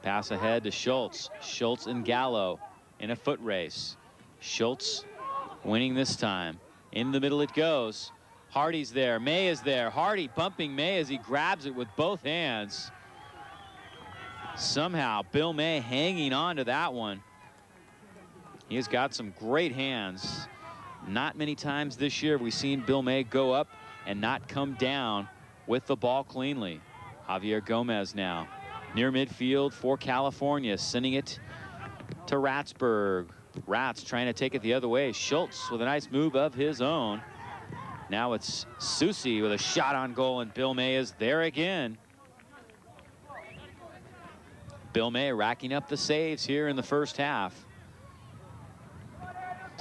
Pass ahead to Schultz. Schultz and Gallo in a foot race. Schultz winning this time. In the middle it goes. Hardy's there. May is there. Hardy bumping May as he grabs it with both hands. Somehow Bill May hanging on to that one. He has got some great hands. Not many times this year have we seen Bill May go up and not come down with the ball cleanly. Javier Gomez now near midfield for California, sending it to Ratsburg. Rats trying to take it the other way. Schultz with a nice move of his own. Now it's Susi with a shot on goal, and Bill May is there again. Bill May racking up the saves here in the first half.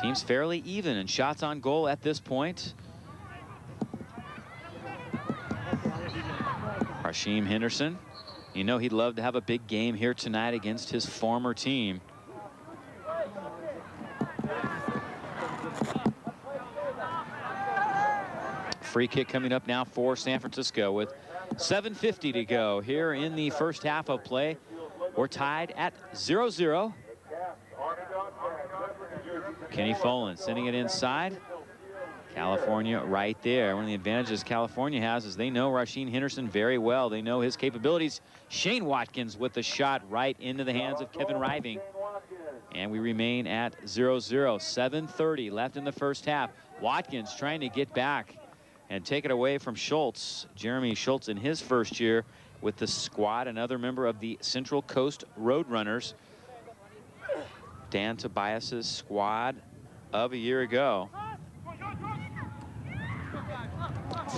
Team's fairly even in shots on goal at this point. Rasheem Henderson, you know he'd love to have a big game here tonight against his former team. Free kick coming up now for San Francisco with 7:50 to go here in the first half of play. We're tied at 0-0. Kenny Folan sending it inside. California right there. One of the advantages California has is they know Rasheem Henderson very well. They know his capabilities. Shane Watkins with the shot right into the hands of Kevin Riving. And we remain at 0-0. 7:30 left in the first half. Watkins trying to get back and take it away from Schultz. Jeremy Schultz in his first year with the squad, another member of the Central Coast Roadrunners. Dan Tobias's squad of a year ago.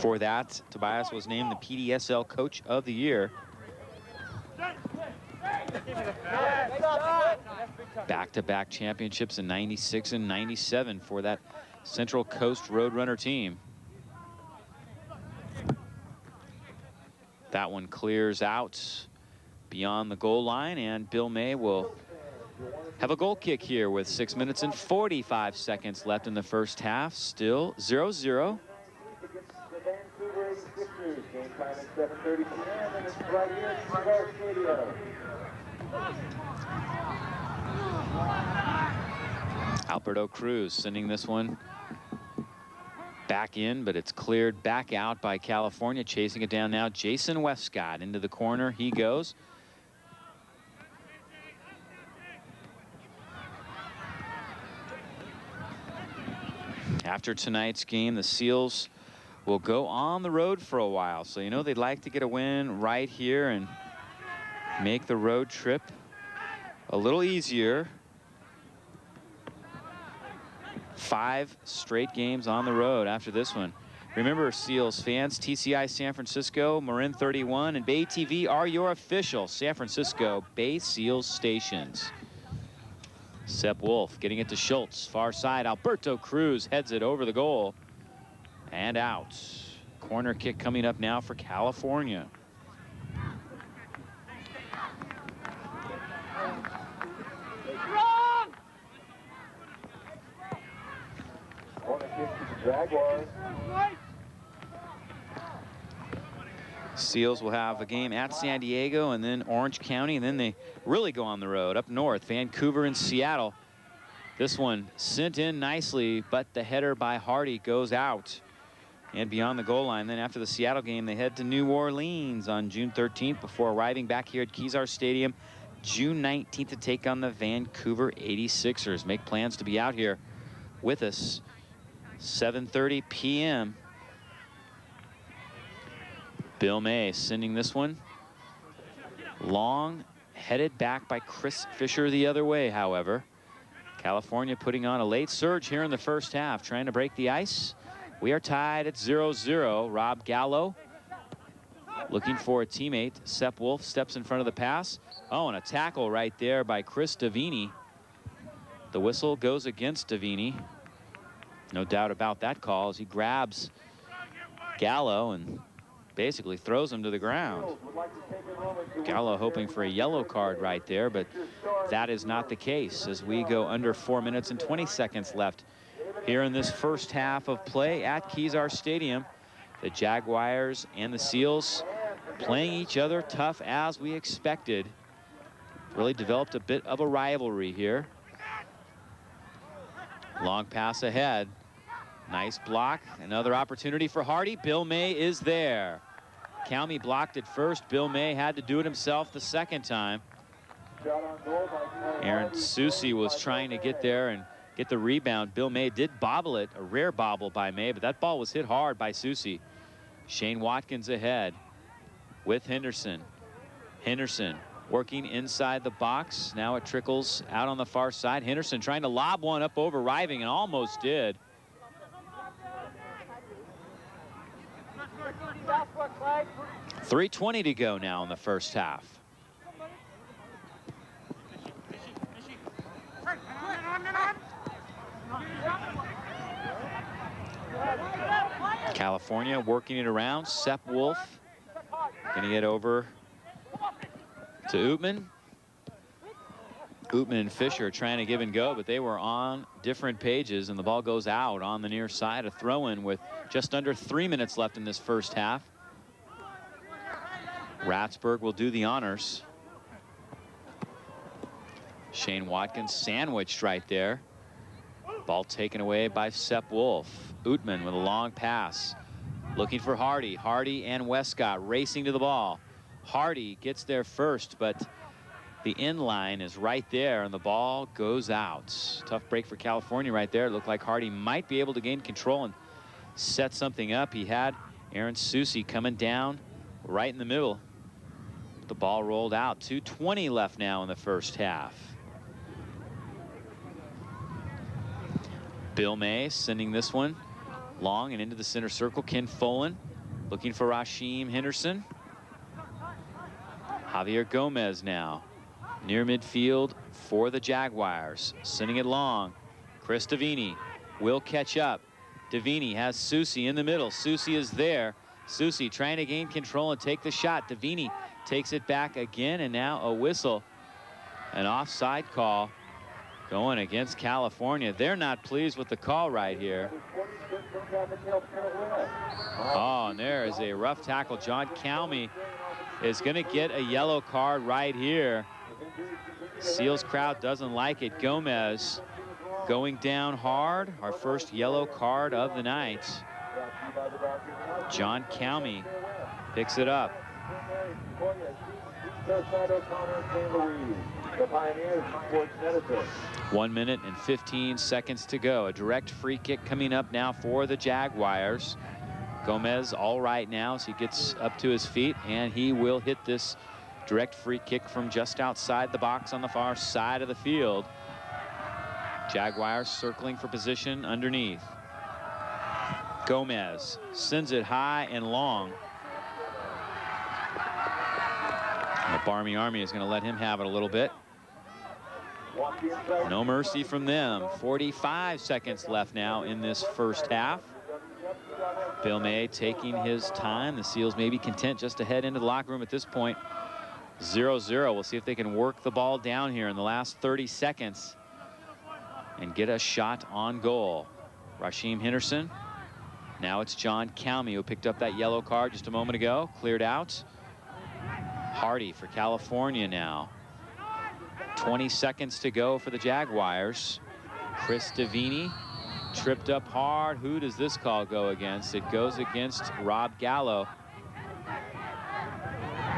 For that, Tobias was named the PDSL Coach of the Year. Back-to-back championships in '96 and '97 for that Central Coast Roadrunner team. That one clears out beyond the goal line, and Bill May will have a goal kick here with 6 minutes and 45 seconds left in the first half. Still 0-0. Game time at 7:30 p.m. and it's right here at Jaguars Stadium. Alberto Cruz sending this one back in, but it's cleared back out by California. Chasing it down now, Jason Westcott into the corner. He goes. After tonight's game, the Seals will go on the road for a while. So, you know, they'd like to get a win right here and make the road trip a little easier. 5 straight games on the road after this one. Remember, Seals fans, TCI San Francisco, Marin 31, and Bay TV are your official San Francisco Bay Seals stations. Sepp Wolf getting it to Schultz, far side. Alberto Cruz heads it over the goal and out. Corner kick coming up now for California. Corner kick to the Jaguars. Seals will have a game at San Diego and then Orange County, and then they really go on the road up north, Vancouver and Seattle. This one sent in nicely, but the header by Hardy goes out and beyond the goal line. Then after the Seattle game, they head to New Orleans on June 13th before arriving back here at Kezar Stadium June 19th to take on the Vancouver 86ers. Make plans to be out here with us. 7:30 p.m. Bill May sending this one long, headed back by Chris Fisher the other way. However, California putting on a late surge here in the first half, trying to break the ice. We are tied at 0-0. Rob Gallo looking for a teammate. Sepp Wolf steps in front of the pass. Oh, and a tackle right there by Chris Davini. The whistle goes against Davini. No doubt about that call as he grabs Gallo and basically throws him to the ground. Gallo hoping for a yellow card right there, but that is not the case as we go under 4 minutes and 20 seconds left here in this first half of play at Kezar Stadium. The Jaguars and the Seals playing each other tough as we expected. Really developed a bit of a rivalry here. Long pass ahead. Nice block. Another opportunity for Hardy. Bill May is there. Calmy blocked it first. Bill May had to do it himself the second time. Aaron Susi was trying to get there and get the rebound. Bill May did bobble it, a rare bobble by May, but that ball was hit hard by Susi. Shane Watkins ahead with Henderson. Henderson working inside the box. Now it trickles out on the far side. Henderson trying to lob one up over Riving and almost did. 3:20 to go now in the first half. California working it around. Sepp Wolf gonna get over to Ootman. Ootman and Fisher trying to give and go, but they were on different pages, and the ball goes out on the near side. A throw-in with just under 3 minutes left in this first half. Ratsburg will do the honors. Shane Watkins sandwiched right there. Ball taken away by Sepp Wolf. Ootman with a long pass. Looking for Hardy. Hardy and Westcott racing to the ball. Hardy gets there first, but the end line is right there, and the ball goes out. Tough break for California right there. It looked like Hardy might be able to gain control and set something up. He had Aaron Susi coming down right in the middle. The ball rolled out. 2:20 left now in the first half. Bill May sending this one long and into the center circle. Ken Folan looking for Rasheem Henderson. Javier Gomez now near midfield for the Jaguars, sending it long. Chris Davini will catch up. Davini has Susi in the middle. Susi is there. Susi trying to gain control and take the shot. Davini takes it back again, and now a whistle. An offside call going against California. They're not pleased with the call right here. Oh, and there is a rough tackle. John Calmy is going to get a yellow card right here. Seals crowd doesn't like it. Gomez going down hard. Our first yellow card of the night. John Calmy picks it up. The Pioneers Sports Medicine. 1 minute and 15 seconds to go. A direct free kick coming up now for the Jaguars. Gomez all right now as he gets up to his feet, and he will hit this direct free kick from just outside the box on the far side of the field. Jaguars circling for position underneath. Gomez sends it high and long. And the Barmy Army is going to let him have it a little bit. No mercy from them. 45 seconds left now in this first half. Bill May taking his time. The Seals may be content just to head into the locker room at this point. 0-0. We'll see if they can work the ball down here in the last 30 seconds and get a shot on goal. Rasheem Henderson. Now it's John Calmy who picked up that yellow card just a moment ago. Cleared out. Hardy for California now. 20 seconds to go for the Jaguars. Chris Davini tripped up hard. Who does this call go against? It goes against Rob Gallo.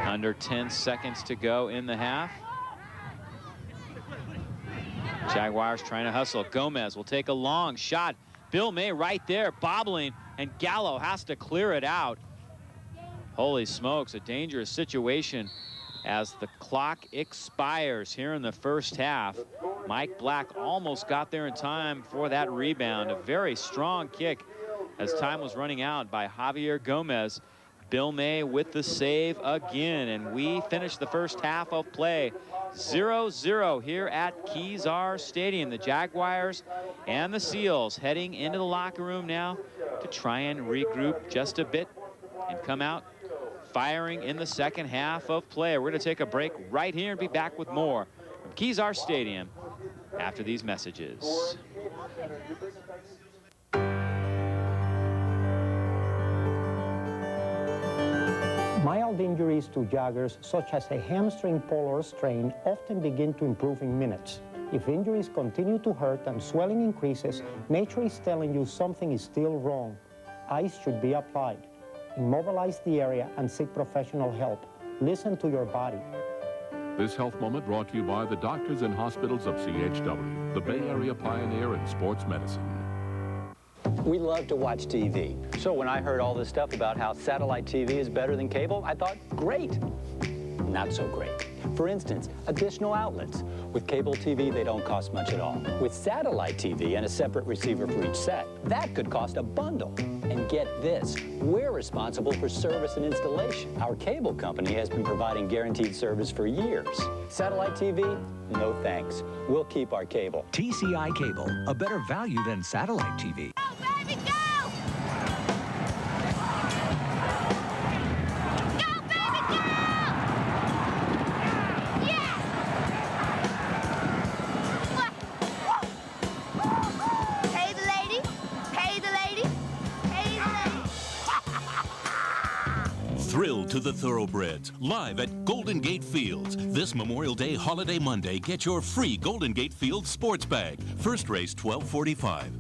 Under 10 seconds to go in the half. Jaguars trying to hustle. Gomez will take a long shot. Bill May right there bobbling, and Gallo has to clear it out. Holy smokes, a dangerous situation as the clock expires here in the first half. Mike Black almost got there in time for that rebound. A very strong kick as time was running out by Javier Gomez. Bill May with the save again, and we finish the first half of play 0-0 here at Kezar Stadium. The Jaguars and the Seals heading into the locker room now to try and regroup just a bit and come out firing in the second half of play. We're going to take a break right here and be back with more from Kezar Stadium after these messages. Mild injuries to joggers, such as a hamstring pull or strain, often begin to improve in minutes. If injuries continue to hurt and swelling increases, nature is telling you something is still wrong. Ice should be applied. Immobilize the area and seek professional help. Listen to your body. This health moment brought to you by the doctors and hospitals of CHW, the Bay Area pioneer in sports medicine. We love to watch TV. So when I heard all this stuff about how satellite TV is better than cable, I thought, great. Not so great. For instance, additional outlets. With cable TV, they don't cost much at all. With satellite TV and a separate receiver for each set, that could cost a bundle. And get this, we're responsible for service and installation. Our cable company has been providing guaranteed service for years. Satellite TV? No thanks. We'll keep our cable. TCI Cable, a better value than satellite TV. Go, baby, go! Go, baby, go! Yes! Hey, the lady. Hey, the lady. Hey, the lady. Thrilled to the Thoroughbreds, live at Golden Gate Fields. This Memorial Day Holiday Monday, get your free Golden Gate Fields sports bag. First race, 12:45.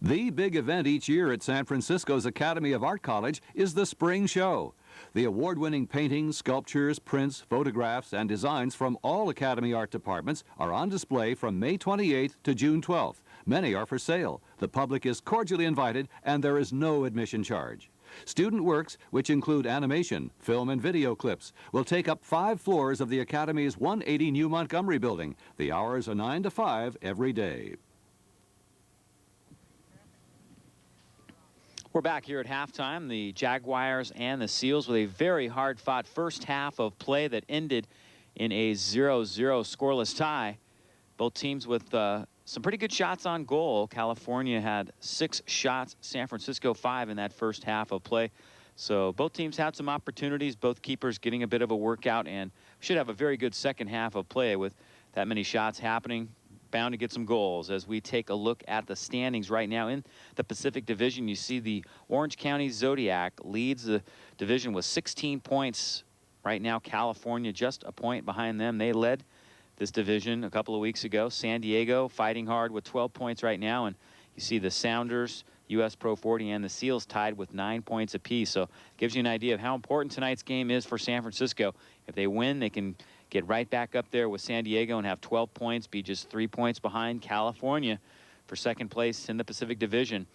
The big event each year at San Francisco's Academy of Art College is the Spring Show. The award-winning paintings, sculptures, prints, photographs, and designs from all Academy art departments are on display from May 28th to June 12th. Many are for sale. The public is cordially invited, and there is no admission charge. Student works, which include animation, film, and video clips, will take up 5 floors of the Academy's 180 New Montgomery building. The hours are 9 to 5 every day. We're back here at halftime. The Jaguars and the Seals with a very hard-fought first half of play that ended in a 0-0 scoreless tie. Both teams with some pretty good shots on goal. California had 6 shots, San Francisco 5 in that first half of play. So both teams had some opportunities, both keepers getting a bit of a workout, and should have a very good second half of play with that many shots happening. Bound to get some goals. As we take a look at the standings right now in the Pacific Division, you see the Orange County Zodiac leads the division with 16 points. Right now, California just a point behind them. They led this division a couple of weeks ago. San Diego fighting hard with 12 points right now, and you see the Sounders U.S. Pro 40 and the Seals tied with 9 points apiece. So gives you an idea of how important tonight's game is for San Francisco. If they win, they can get right back up there with San Diego and have 12 points, be just 3 points behind California for second place in the Pacific Division.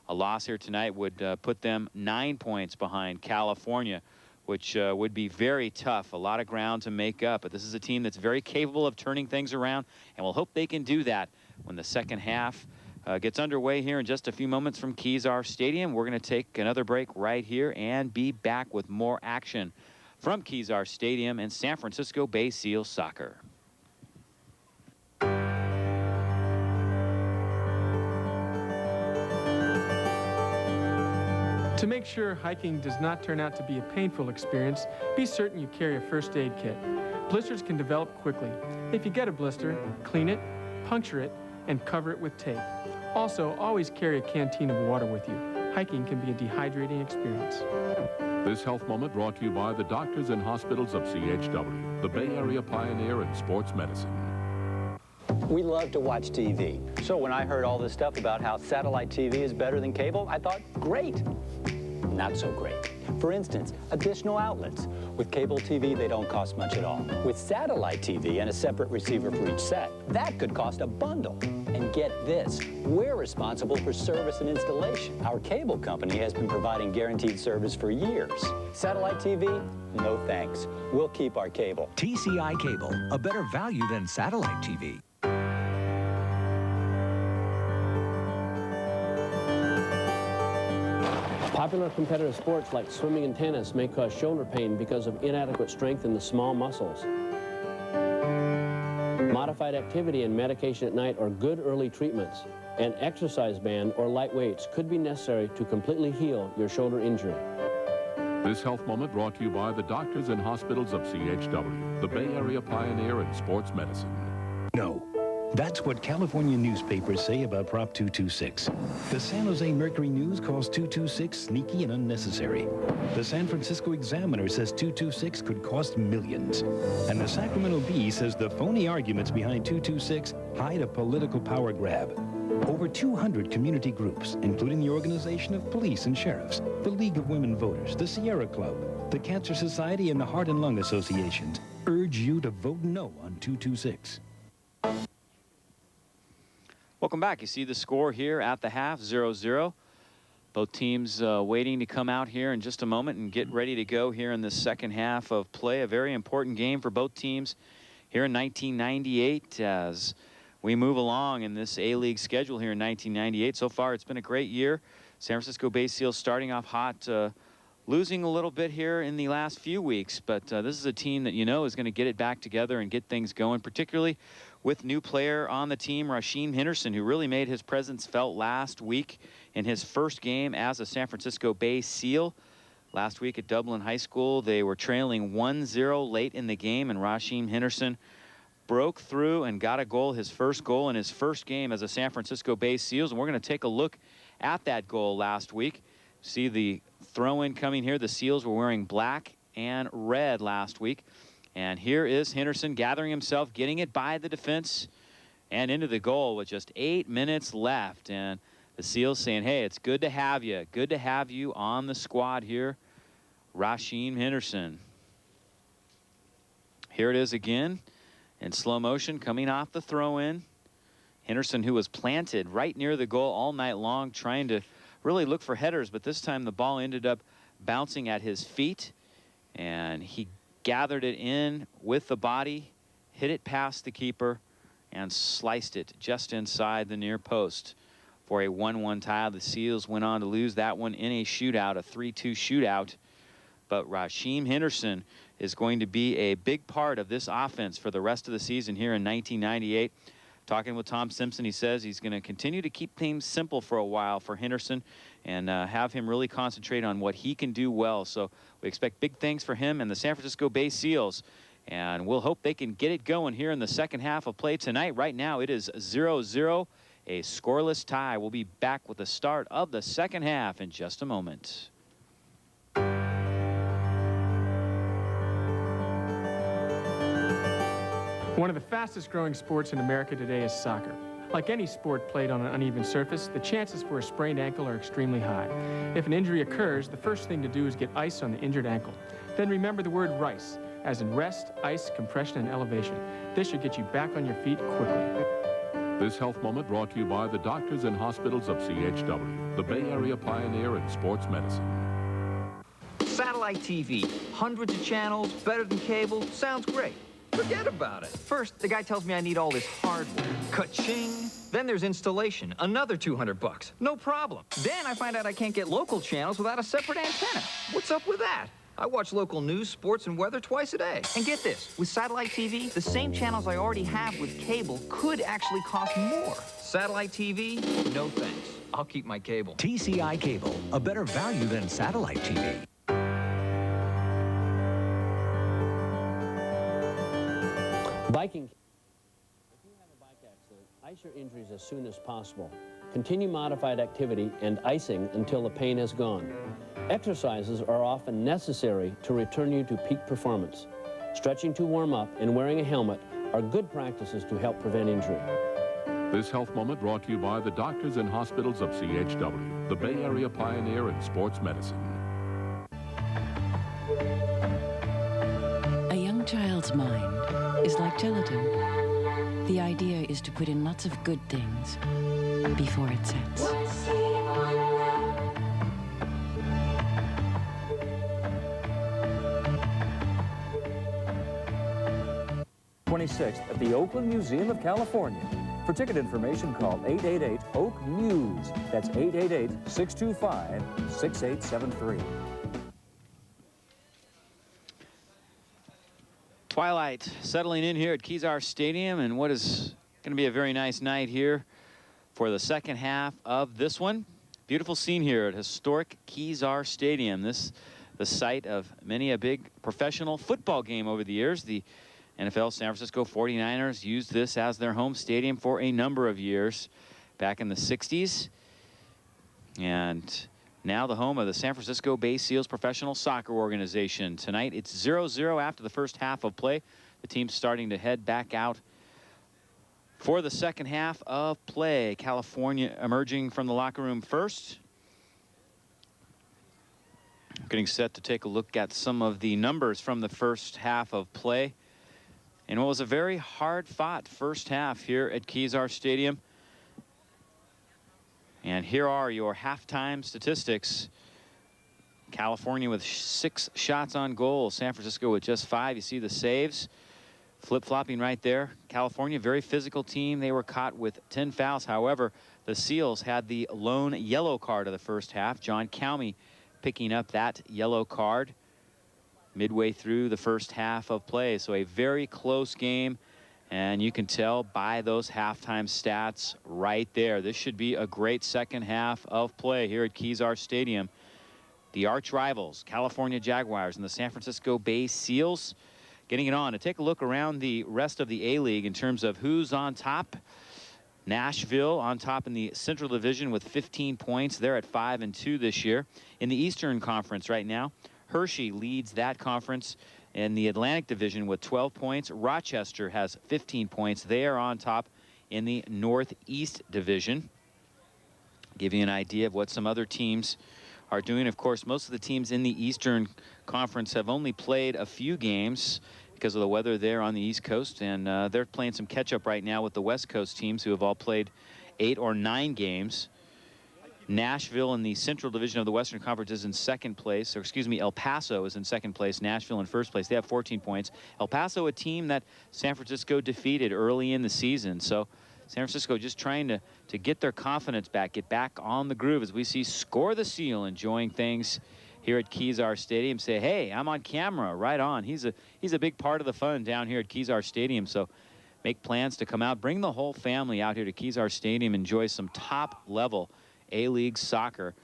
A loss here tonight would put them 9 points behind California, which would be very tough. A lot of ground to make up. But this is a team that's very capable of turning things around, and we'll hope they can do that when the second half gets underway here in just a few moments from Kezar Stadium. We're going to take another break right here and be back with more action from Kezar Stadium and San Francisco Bay Seals soccer. To make sure hiking does not turn out to be a painful experience, be certain you carry a first aid kit. Blisters can develop quickly. If you get a blister, clean it, puncture it, and cover it with tape. Also, always carry a canteen of water with you. Hiking can be a dehydrating experience. This health moment brought to you by the doctors and hospitals of CHW, the Bay Area pioneer in sports medicine. We love to watch TV. So when I heard all this stuff about how satellite TV is better than cable, I thought, great. Not so great. For instance, additional outlets. With cable TV, they don't cost much at all. With satellite TV and a separate receiver for each set, that could cost a bundle. And get this, we're responsible for service and installation. Our cable company has been providing guaranteed service for years. Satellite TV? No thanks. We'll keep our cable. TCI Cable, a better value than satellite TV. Popular competitive sports like swimming and tennis may cause shoulder pain because of inadequate strength in the small muscles. Modified activity and medication at night are good early treatments. An exercise band or light weights could be necessary to completely heal your shoulder injury. This health moment brought to you by the doctors and hospitals of CHW, the Bay Area pioneer in sports medicine. No. That's what California newspapers say about Prop 226. The San Jose Mercury News calls 226 sneaky and unnecessary. The San Francisco Examiner says 226 could cost millions. And the Sacramento Bee says the phony arguments behind 226 hide a political power grab. Over 200 community groups, including the Organization of Police and Sheriffs, the League of Women Voters, the Sierra Club, the Cancer Society, and the Heart and Lung Associations, urge you to vote no on 226. Welcome back. You see the score here at the half, 0-0. Both teams waiting to come out here in just a moment and get ready to go here in the second half of play. A very important game for both teams here in 1998 as we move along in this A-League schedule here in 1998. So far, it's been a great year. San Francisco Bay Seals starting off hot, losing a little bit here in the last few weeks, but this is a team that you know is going to get it back together and get things going, particularly with new player on the team, Rasheem Henderson, who really made his presence felt last week in his first game as a San Francisco Bay Seal. Last week at Dublin High School, they were trailing 1-0 late in the game, and Rasheem Henderson broke through and got a goal, his first goal in his first game as a San Francisco Bay Seals. And we're going to take a look at that goal last week. See the throw-in coming here. The Seals were wearing black and red last week. And here is Henderson gathering himself, getting it by the defense and into the goal with just 8 minutes left. And the Seals saying, hey, it's good to have you. Good to have you on the squad here, Rasheem Henderson. Here it is again in slow motion coming off the throw-in. Henderson, who was planted right near the goal all night long, trying to really look for headers, but this time the ball ended up bouncing at his feet, and he gathered it in with the body, hit it past the keeper, and sliced it just inside the near post for a 1-1 tie. The Seals went on to lose that one in a shootout, a 3-2 shootout. But Rasheem Henderson is going to be a big part of this offense for the rest of the season here in 1998. Talking with Tom Simpson, he says he's going to continue to keep things simple for a while for Henderson and have him really concentrate on what he can do well. So we expect big things for him and the San Francisco Bay Seals. And we'll hope they can get it going here in the second half of play tonight. Right now it is 0-0, a scoreless tie. We'll be back with the start of the second half in just a moment. One of the fastest growing sports in America today is soccer. Like any sport played on an uneven surface, the chances for a sprained ankle are extremely high. If an injury occurs, the first thing to do is get ice on the injured ankle. Then remember the word RICE, as in rest, ice, compression, and elevation. This should get you back on your feet quickly. This health moment brought to you by the doctors and hospitals of CHW, the Bay Area pioneer in sports medicine. Satellite TV, hundreds of channels, better than cable, sounds great. Forget about it. First, the guy tells me I need all this hardware. Ka-ching! Then there's installation, another 200 bucks. No problem. Then I find out I can't get local channels without a separate antenna. What's up with that? I watch local news, sports, and weather twice a day. And get this, with satellite TV, the same channels I already have with cable could actually cost more. Satellite TV? No thanks. I'll keep my cable. TCI Cable, a better value than satellite TV. Biking. If you have a bike accident, ice your injuries as soon as possible. Continue modified activity and icing until the pain is gone. Exercises are often necessary to return you to peak performance. Stretching to warm up and wearing a helmet are good practices to help prevent injury. This health moment brought to you by the doctors and hospitals of CHW, the Bay Area pioneer in sports medicine. A young child's mind is like gelatin. The idea is to put in lots of good things before it sets. 26th at the Oakland Museum of California. For ticket information, call 888-OAK-MUSE. That's 888-625-6873. Twilight settling in here at Kezar Stadium, and what is going to be a very nice night here for the second half of this one. Beautiful scene here at historic Kezar Stadium. This the site of many a big professional football game over the years. The NFL San Francisco 49ers used this as their home stadium for a number of years back in the 60s. And now the home of the San Francisco Bay Seals professional soccer organization. Tonight it's 0-0 after the first half of play. The team's starting to head back out for the second half of play. California emerging from the locker room first. Getting set to take a look at some of the numbers from the first half of play. And what was a very hard-fought first half here at Kezar Stadium. And here are your halftime statistics. California with 6 shots on goal. San Francisco with just 5. You see the saves flip-flopping right there. California, very physical team. They were caught with 10 fouls. However, the Seals had the lone yellow card of the first half. John Calmy picking up that yellow card midway through the first half of play. So a very close game, and you can tell by those halftime stats right there. This should be a great second half of play here at Kezar Stadium. The arch rivals, California Jaguars and the San Francisco Bay Seals, getting it on. To take a look around the rest of the A-League in terms of who's on top. Nashville on top in the Central Division with 15 points. They're at 5-2 this year. In the Eastern Conference right now, Hershey leads that conference in the Atlantic Division with 12 points. Rochester has 15 points. They are on top in the Northeast Division. Give you an idea of what some other teams are doing. Of course, most of the teams in the Eastern Conference have only played a few games because of the weather there on the East Coast, and they're playing some catch-up right now with the West Coast teams who have all played 8 or 9 games. Nashville in the Central Division of the Western Conference is in second place, or excuse me, El Paso is in second place. Nashville in first place. They have 14 points. El Paso, a team that San Francisco defeated early in the season. So San Francisco just trying to get their confidence back, get back on the groove as we see Score the Seal enjoying things here at Kezar Stadium. Say, hey, I'm on camera, right on. He's a big part of the fun down here at Kezar Stadium. So make plans to come out, bring the whole family out here to Kezar Stadium, enjoy some top level A-League soccer.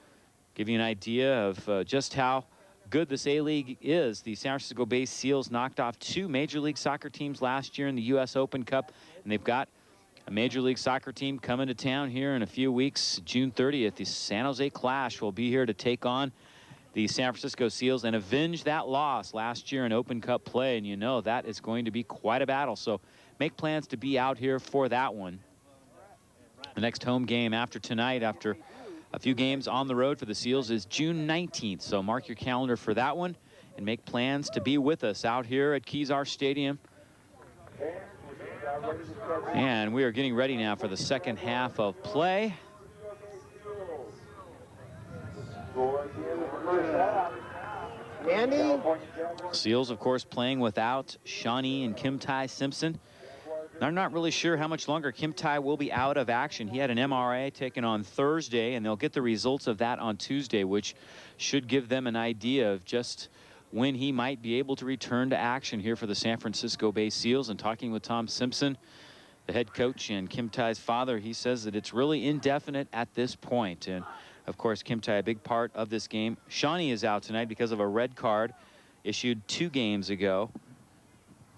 Give you an idea of just how good this A-League is. The San Francisco Bay Seals knocked off 2 Major League Soccer teams last year in the U.S. Open Cup, and they've got a Major League Soccer team coming to town here in a few weeks. June 30th, the San Jose Clash will be here to take on the San Francisco Seals and avenge that loss last year in Open Cup play, and you know that is going to be quite a battle. So make plans to be out here for that one. The next home game after tonight, after a few games on the road for the Seals, is June 19th. So mark your calendar for that one and make plans to be with us out here at Kezar Stadium. And we are getting ready now for the second half of play. Andy? Seals, of course, playing without Shawnee and Kim Tai Simpson. I'm not really sure how much longer Kim Tai will be out of action. He had an MRI taken on Thursday, and they'll get the results of that on Tuesday, which should give them an idea of just when he might be able to return to action here for the San Francisco Bay Seals. And talking with Tom Simpson, the head coach, and Kim Tai's father, he says that it's really indefinite at this point. And of course, Kim Tai, a big part of this game. Shawnee is out tonight because of a red card issued 2 games ago.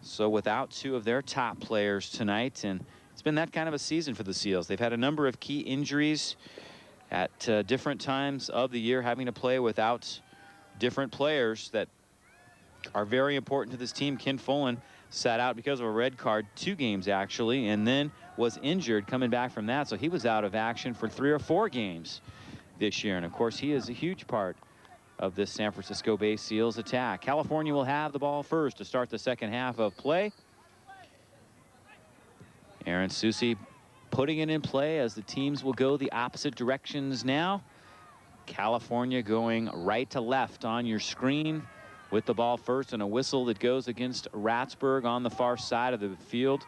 So without 2 of their top players tonight, and it's been that kind of a season for the Seals. They've had a number of key injuries at different times of the year, having to play without different players that are very important to this team. Ken Folan sat out because of a red card 2 games actually, and then was injured coming back from that. So he was out of action for 3 or 4 games this year. And of course, he is a huge part of this San Francisco Bay Seals attack. California will have the ball first to start the second half of play. Aaron Susi putting it in play as the teams will go the opposite directions now. California going right to left on your screen with the ball first, and a whistle that goes against Ratsburg on the far side of the field.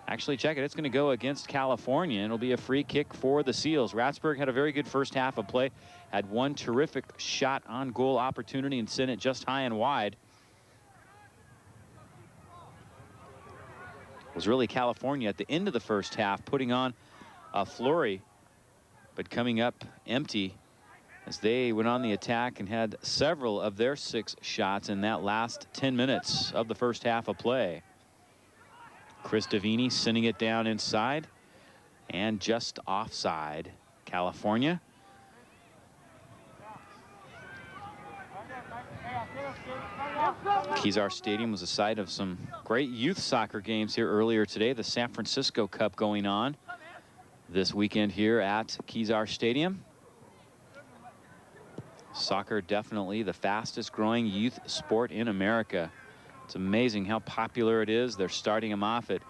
Actually, check it. It's going to go against California, and it'll be a free kick for the Seals. Ratsburg had a very good first half of play, had one terrific shot on goal opportunity and sent it just high and wide. It was really California at the end of the first half putting on a flurry, but coming up empty as they went on the attack and had several of their 6 shots in that last 10 minutes of the first half of play. Chris Davini sending it down inside and just offside. California. Kezar Stadium was the site of some great youth soccer games here earlier today. The San Francisco Cup going on this weekend here at Kezar Stadium. Soccer definitely the fastest growing youth sport in America. It's amazing how popular it is. They're starting them off at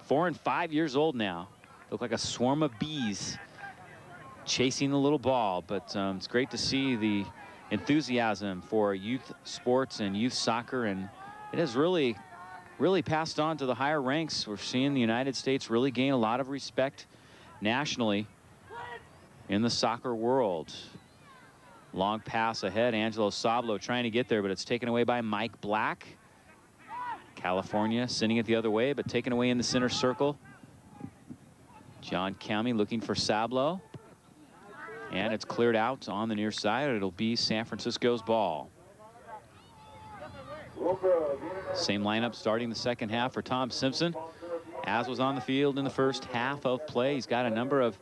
4 and 5 years old now. Look like a swarm of bees chasing the little ball, but it's great to see the enthusiasm for youth sports and youth soccer, and it has really passed on to the higher ranks. We're seeing the United States really gain a lot of respect nationally in the soccer world. Long pass ahead. Angelo Sablo trying to get there, but it's taken away by Mike Black. California sending it the other way, but taken away in the center circle. John Calmy looking for Sablo. And it's cleared out on the near side. It'll be San Francisco's ball. Same lineup starting the second half for Tom Simpson, as was on the field in the first half of play. He's got a number of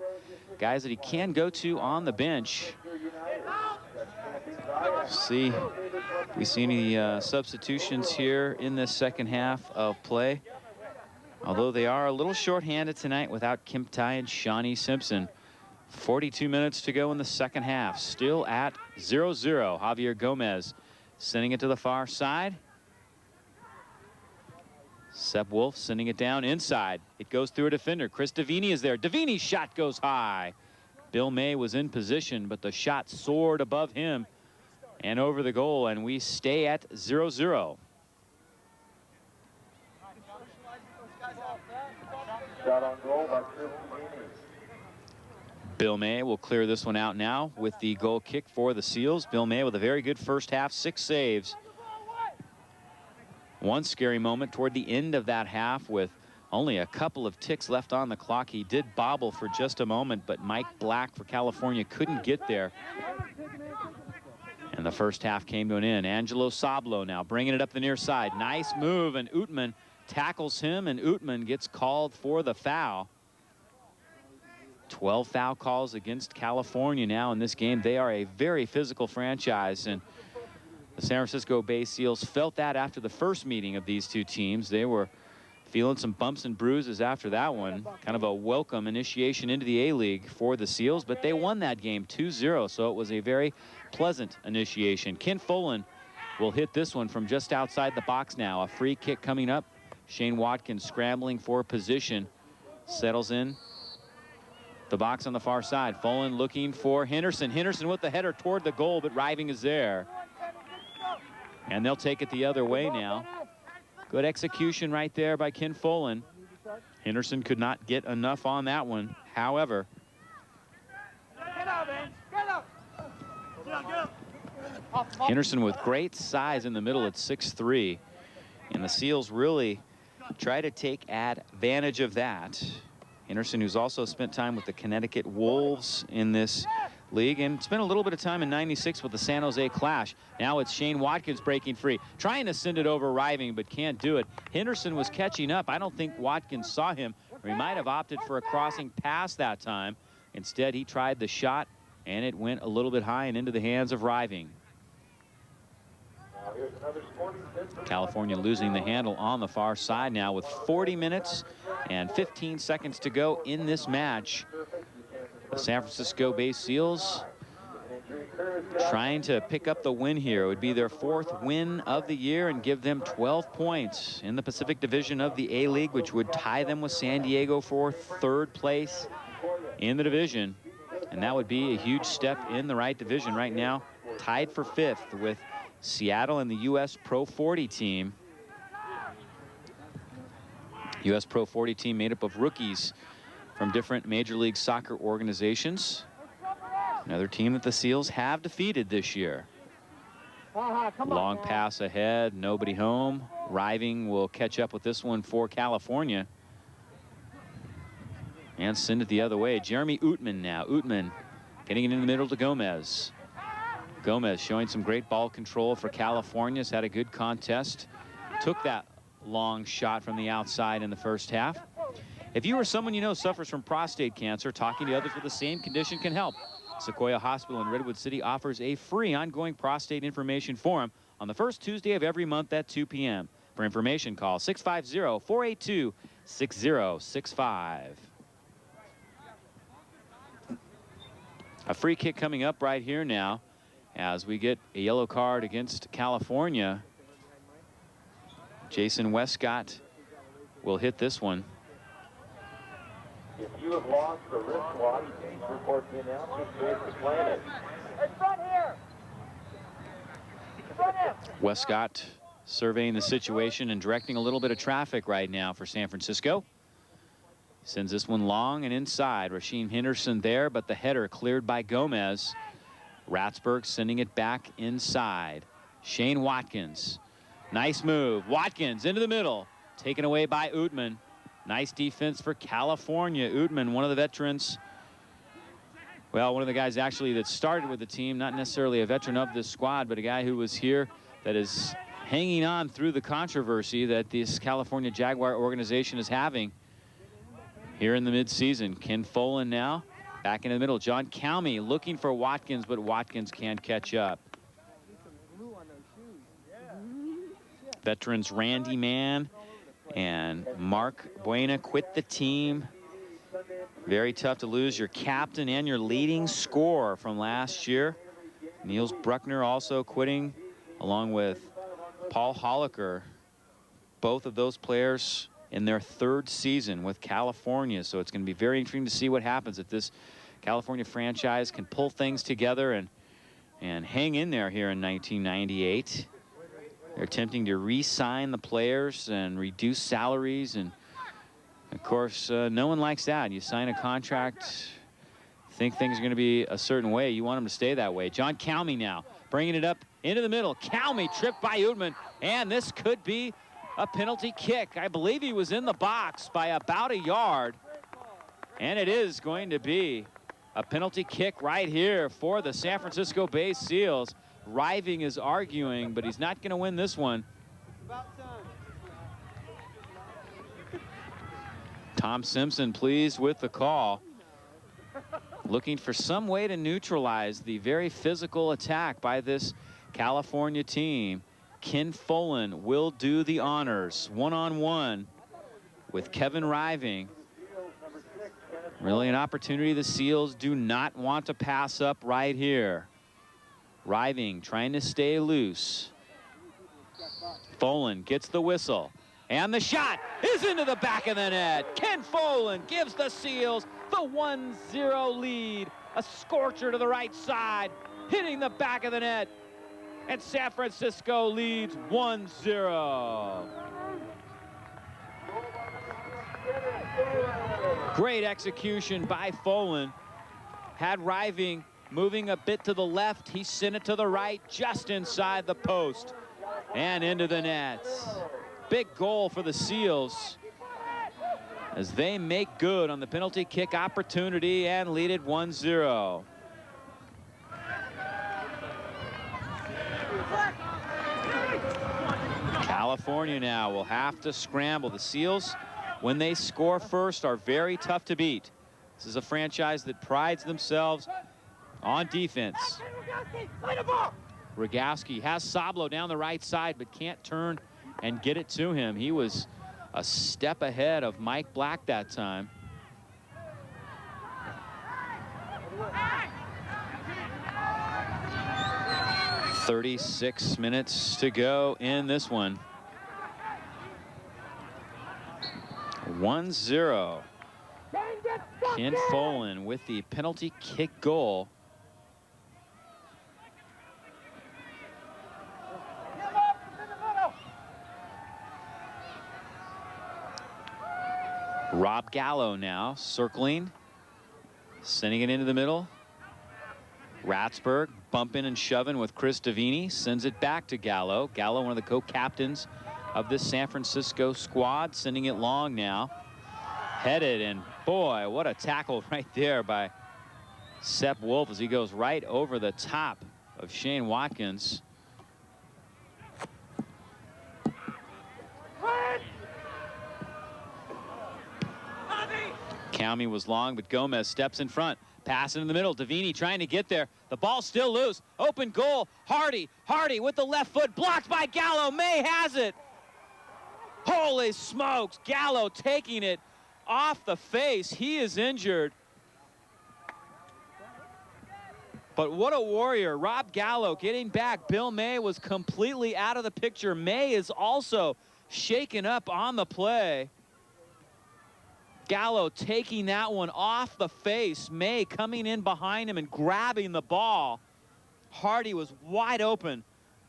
guys that he can go to on the bench. See if we see any substitutions here in this second half of play. Although they are a little short-handed tonight without Kim Tai and Shawnee Simpson. 42 minutes to go in the second half. Still at 0-0. Javier Gomez sending it to the far side. Seb Wolf sending it down inside. It goes through a defender. Chris Davini is there. Davini's shot goes high. Bill May was in position, but the shot soared above him and over the goal, and we stay at 0-0. Shot on goal by Chris Davini. Bill May will clear this one out now with the goal kick for the Seals. Bill May with a very good first half, 6 saves. One scary moment toward the end of that half with only a couple of ticks left on the clock. He did bobble for just a moment, but Mike Black for California couldn't get there. And the first half came to an end. Angelo Sablo now bringing it up the near side. Nice move, and Utman tackles him, and Utman gets called for the foul. 12 foul calls against California now in this game. They are a very physical franchise, and the San Francisco Bay Seals felt that after the first meeting of these two teams. They were feeling some bumps and bruises after that one. Kind of a welcome initiation into the A-League for the Seals, but they won that game 2-0, so it was a very pleasant initiation. Ken Folan will hit this one from just outside the box now. A free kick coming up. Shane Watkins scrambling for position. Settles in the box on the far side. Folan looking for Henderson. Henderson with the header toward the goal, but Riving is there. And they'll take it the other way now. Good execution right there by Ken Folan. Henderson could not get enough on that one. However, Henderson with great size in the middle at 6'3", and the Seals really try to take advantage of that. Henderson, who's also spent time with the Connecticut Wolves in this league and spent a little bit of time in '96 with the San Jose Clash. Now it's Shane Watkins breaking free, trying to send it over Riving, but can't do it. Henderson was catching up. I don't think Watkins saw him, or he might have opted for a crossing pass that time. Instead, he tried the shot, and it went a little bit high and into the hands of Riving. California losing the handle on the far side now with 40 minutes and 15 seconds to go in this match. The San Francisco-based Seals trying to pick up the win here. It would be their 4th win of the year and give them 12 points in the Pacific Division of the A-League, which would tie them with San Diego for 3rd place in the division. And that would be a huge step in the right division right now, tied for 5th with Seattle and the U.S. Pro 40 team. U.S. Pro 40 team made up of rookies from different Major League Soccer organizations. Another team that the Seals have defeated this year. Long pass ahead, nobody home. Riving will catch up with this one for California and send it the other way. Jeremy Ootman now. Ootman getting it in the middle to Gomez. Gomez showing some great ball control for California. Has had a good contest. Took that long shot from the outside in the first half. If you or someone you know suffers from prostate cancer, talking to others with the same condition can help. Sequoia Hospital in Redwood City offers a free ongoing prostate information forum on the first Tuesday of every month at 2 p.m. For information, call 650-482-6065. A free kick coming up right here now as we get a yellow card against California. Jason Westcott will hit this one. If you have lost the wristwatch, please report the announcement to the planet. It's front here. Westcott surveying the situation and directing a little bit of traffic right now for San Francisco. Sends this one long and inside. Rasheem Henderson there, but the header cleared by Gomez. Ratsburg sending it back inside. Shane Watkins. Nice move. Watkins into the middle. Taken away by Ootman. Nice defense for California. Ootman, one of the veterans. Well, one of the guys actually that started with the team, not necessarily a veteran of this squad, but a guy who was here that is hanging on through the controversy that this California Jaguar organization is having here in the midseason. Ken Folan now back in the middle. John Calmy looking for Watkins, but Watkins can't catch up. Veterans Randy Mann and Mark Buena quit the team. Very tough to lose your captain and your leading scorer from last year. Niels Bruckner also quitting, along with Paul Holliker. Both of those players in their 3rd season with California. So it's going to be very interesting to see what happens if this California franchise can pull things together and hang in there here in 1998. They're attempting to re-sign the players and reduce salaries, and of course no one likes that. You sign a contract, think things are going to be a certain way, you want them to stay that way. John Calmy now bringing it up into the middle. Calmy tripped by Ootman, and this could be a penalty kick. I believe he was in the box by about a yard, and it is going to be a penalty kick right here for the San Francisco-based Seals. Riving is arguing, but he's not going to win this one. Tom Simpson pleased with the call, looking for some way to neutralize the very physical attack by this California team. Ken Folan will do the honors. One-on-one with Kevin Riving. Really an opportunity the Seals do not want to pass up right here. Riving trying to stay loose. Folan gets the whistle. And the shot is into the back of the net. Ken Folan gives the Seals the 1-0 lead. A scorcher to the right side, hitting the back of the net. And San Francisco leads 1-0. Great execution by Folan. Had Riving moving a bit to the left. He sent it to the right, just inside the post and into the net. Big goal for the Seals as they make good on the penalty kick opportunity and lead it 1-0. California now will have to scramble. The Seals, when they score first, are very tough to beat. This is a franchise that prides themselves on defense. Rogowski has Sablo down the right side, but can't turn and get it to him. He was a step ahead of Mike Black that time. "36 minutes to go in this one." 1-0. Ken Folan with the penalty kick goal. Rob Gallo now circling, sending it into the middle. Ratsburg bumping and shoving with Chris Davini, sends it back to Gallo. Gallo, one of the co-captains of this San Francisco squad, sending it long now. Headed, and boy, what a tackle right there by Sepp Wolf as he goes right over the top of Shane Watkins. Calmy was long, but Gomez steps in front. Pass in the middle. Davini trying to get there. The ball still loose. Open goal. Hardy with the left foot. Blocked by Gallo. May has it. Holy smokes. Gallo taking it off the face. He is injured. But what a warrior. Rob Gallo getting back. Bill May was completely out of the picture. May is also shaken up on the play. Gallo taking that one off the face. May coming in behind him and grabbing the ball. Hardy was wide open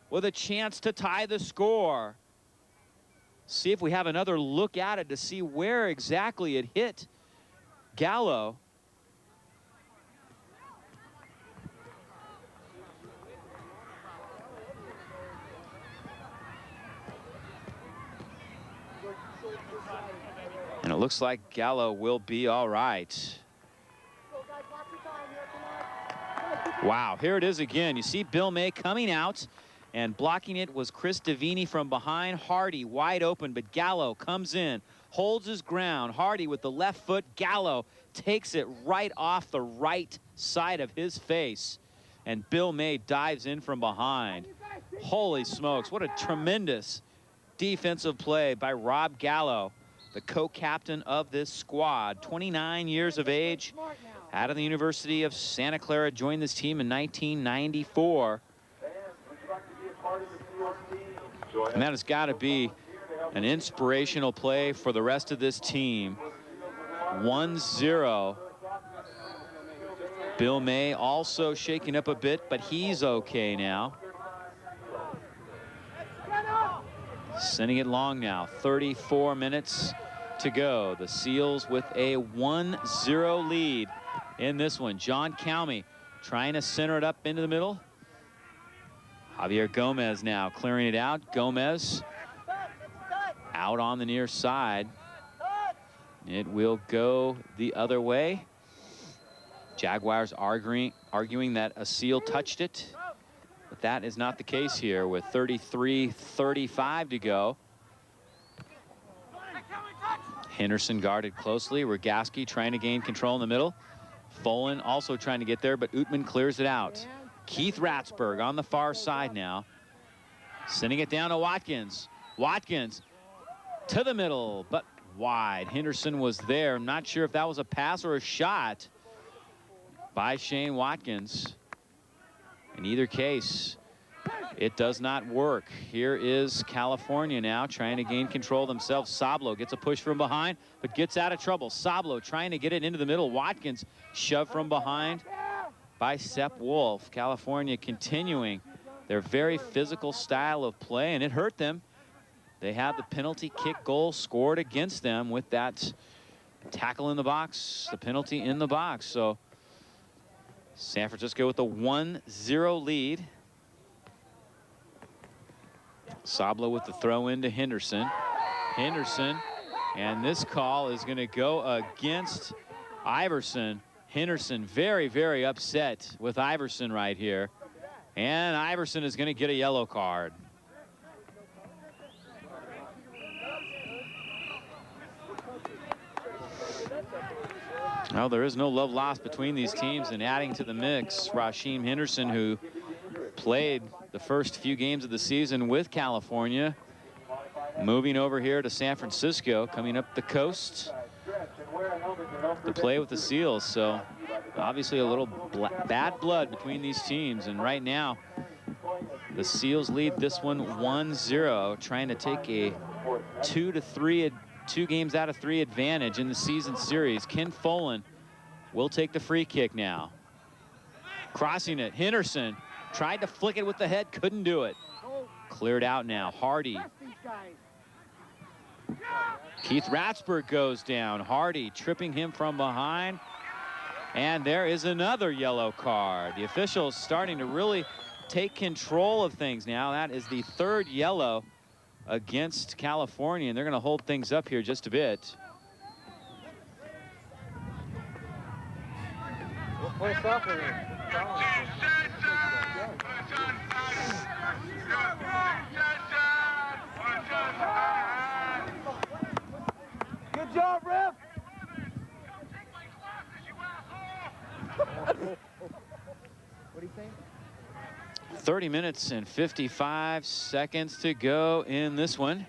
with a chance to tie the score. See if we have another look at it to see where exactly it hit Gallo. And it looks like Gallo will be all right. Wow, here it is again. You see Bill May coming out, and blocking it was Chris Davini from behind. Hardy wide open, but Gallo comes in, holds his ground. Hardy with the left foot. Gallo takes it right off the right side of his face, and Bill May dives in from behind. Holy smokes, what a tremendous defensive play by Rob Gallo, the co-captain of this squad. 29 years of age, out of the University of Santa Clara, joined this team in 1994. And that has got to be an inspirational play for the rest of this team. 1-0. Bill May also shaking up a bit, but he's okay now. Sending it long now. 34 minutes to go. The Seals with a 1-0 lead in this one. John Calmy trying to center it up into the middle. Javier Gomez now clearing it out. Gomez out on the near side. It will go the other way. Jaguars arguing that a Seal touched it, but that is not the case here with 33:35 to go. Henderson guarded closely. Rogowski trying to gain control in the middle. Folan also trying to get there, but Utman clears it out. Keith Ratsburg on the far side now, sending it down to Watkins. Watkins to the middle, but wide. Henderson was there. I'm not sure if that was a pass or a shot by Shane Watkins. In either case, it does not work. Here is California now trying to gain control themselves. Sablo gets a push from behind, but gets out of trouble. Sablo trying to get it into the middle. Watkins shoved from behind by Sepp Wolf. California continuing their very physical style of play, and it hurt them. They had the penalty kick goal scored against them with that tackle in the box, the penalty in the box. So San Francisco with a 1-0 lead. Sablo with the throw into Henderson. Henderson, and this call is going to go against Iverson. Henderson very, very upset with Iverson right here. And Iverson is going to get a yellow card. Well, there is no love lost between these teams, and adding to the mix, Rasheem Henderson, who played the first few games of the season with California, moving over here to San Francisco, coming up the coast to play with the Seals. So obviously a little bad blood between these teams, and right now the Seals lead this one 1-0, trying to take a 2 games out of 3 advantage in the season series. Ken Folan will take the free kick now. Crossing it, Henderson tried to flick it with the head, couldn't do it. Cleared out now, Hardy. Keith Ratsburg goes down. Hardy tripping him from behind. And there is another yellow card. The officials starting to really take control of things now. That is the 3rd yellow against California, and they're going to hold things up here just a bit. Good job, ref. What do you think? 30 minutes and 55 seconds to go in this one.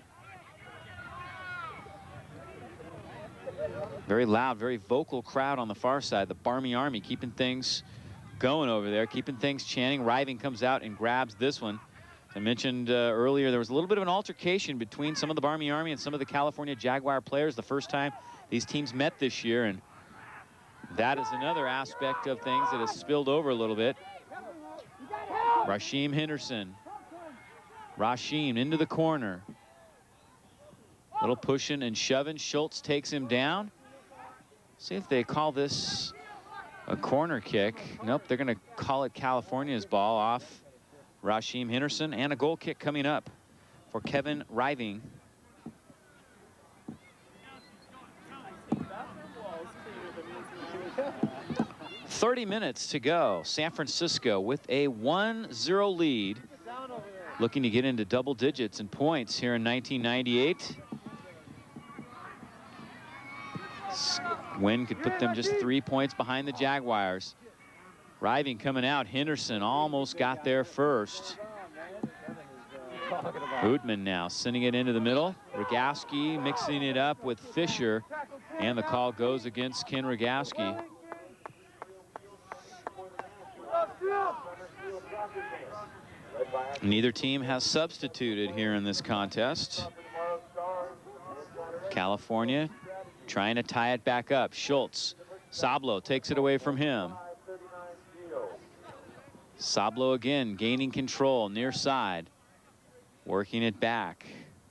Very loud, very vocal crowd on the far side. The Barmy Army keeping things going over there, keeping things chanting. Riving comes out and grabs this one. As I mentioned earlier, there was a little bit of an altercation between some of the Barmy Army and some of the California Jaguar players the first time these teams met this year, and that is another aspect of things that has spilled over a little bit. Rasheem Henderson. Rasheem into the corner. Little pushing and shoving. Schultz takes him down. See if they call this a corner kick. Nope, they're going to call it California's ball off Rasheem Henderson, and a goal kick coming up for Kevin Riving. .30 minutes to go. San Francisco with a 1-0 lead, looking to get into double digits in points here in 1998. Win could put them just 3 points behind the Jaguars. Riving coming out. Henderson almost got there first. Bootman now sending it into the middle. Rogaski mixing it up with Fisher, and the call goes against Ken Rogaski. Neither team has substituted here in this contest. California trying to tie it back up. Schultz. Sablo takes it away from him. Sablo again gaining control near side. Working it back.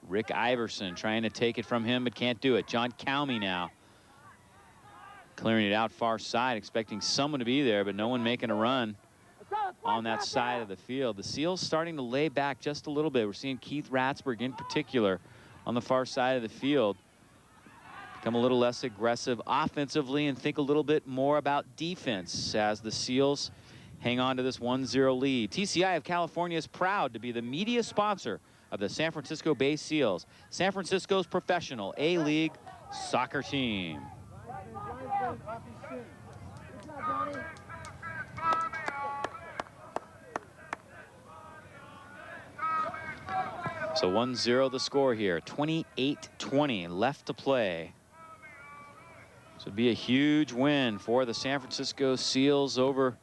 Rick Iverson trying to take it from him, but can't do it. John Calmy now clearing it out far side, expecting someone to be there, but no one making a run on that side of the field. The Seals starting to lay back just a little bit. We're seeing Keith Ratsburg in particular on the far side of the field become a little less aggressive offensively and think a little bit more about defense as the Seals hang on to this 1-0 lead. TCI of California is proud to be the media sponsor of the San Francisco Bay Seals, San Francisco's professional A-League soccer team. So 1-0 the score here. 28-20 left to play. So it'd be a huge win for the San Francisco Seals over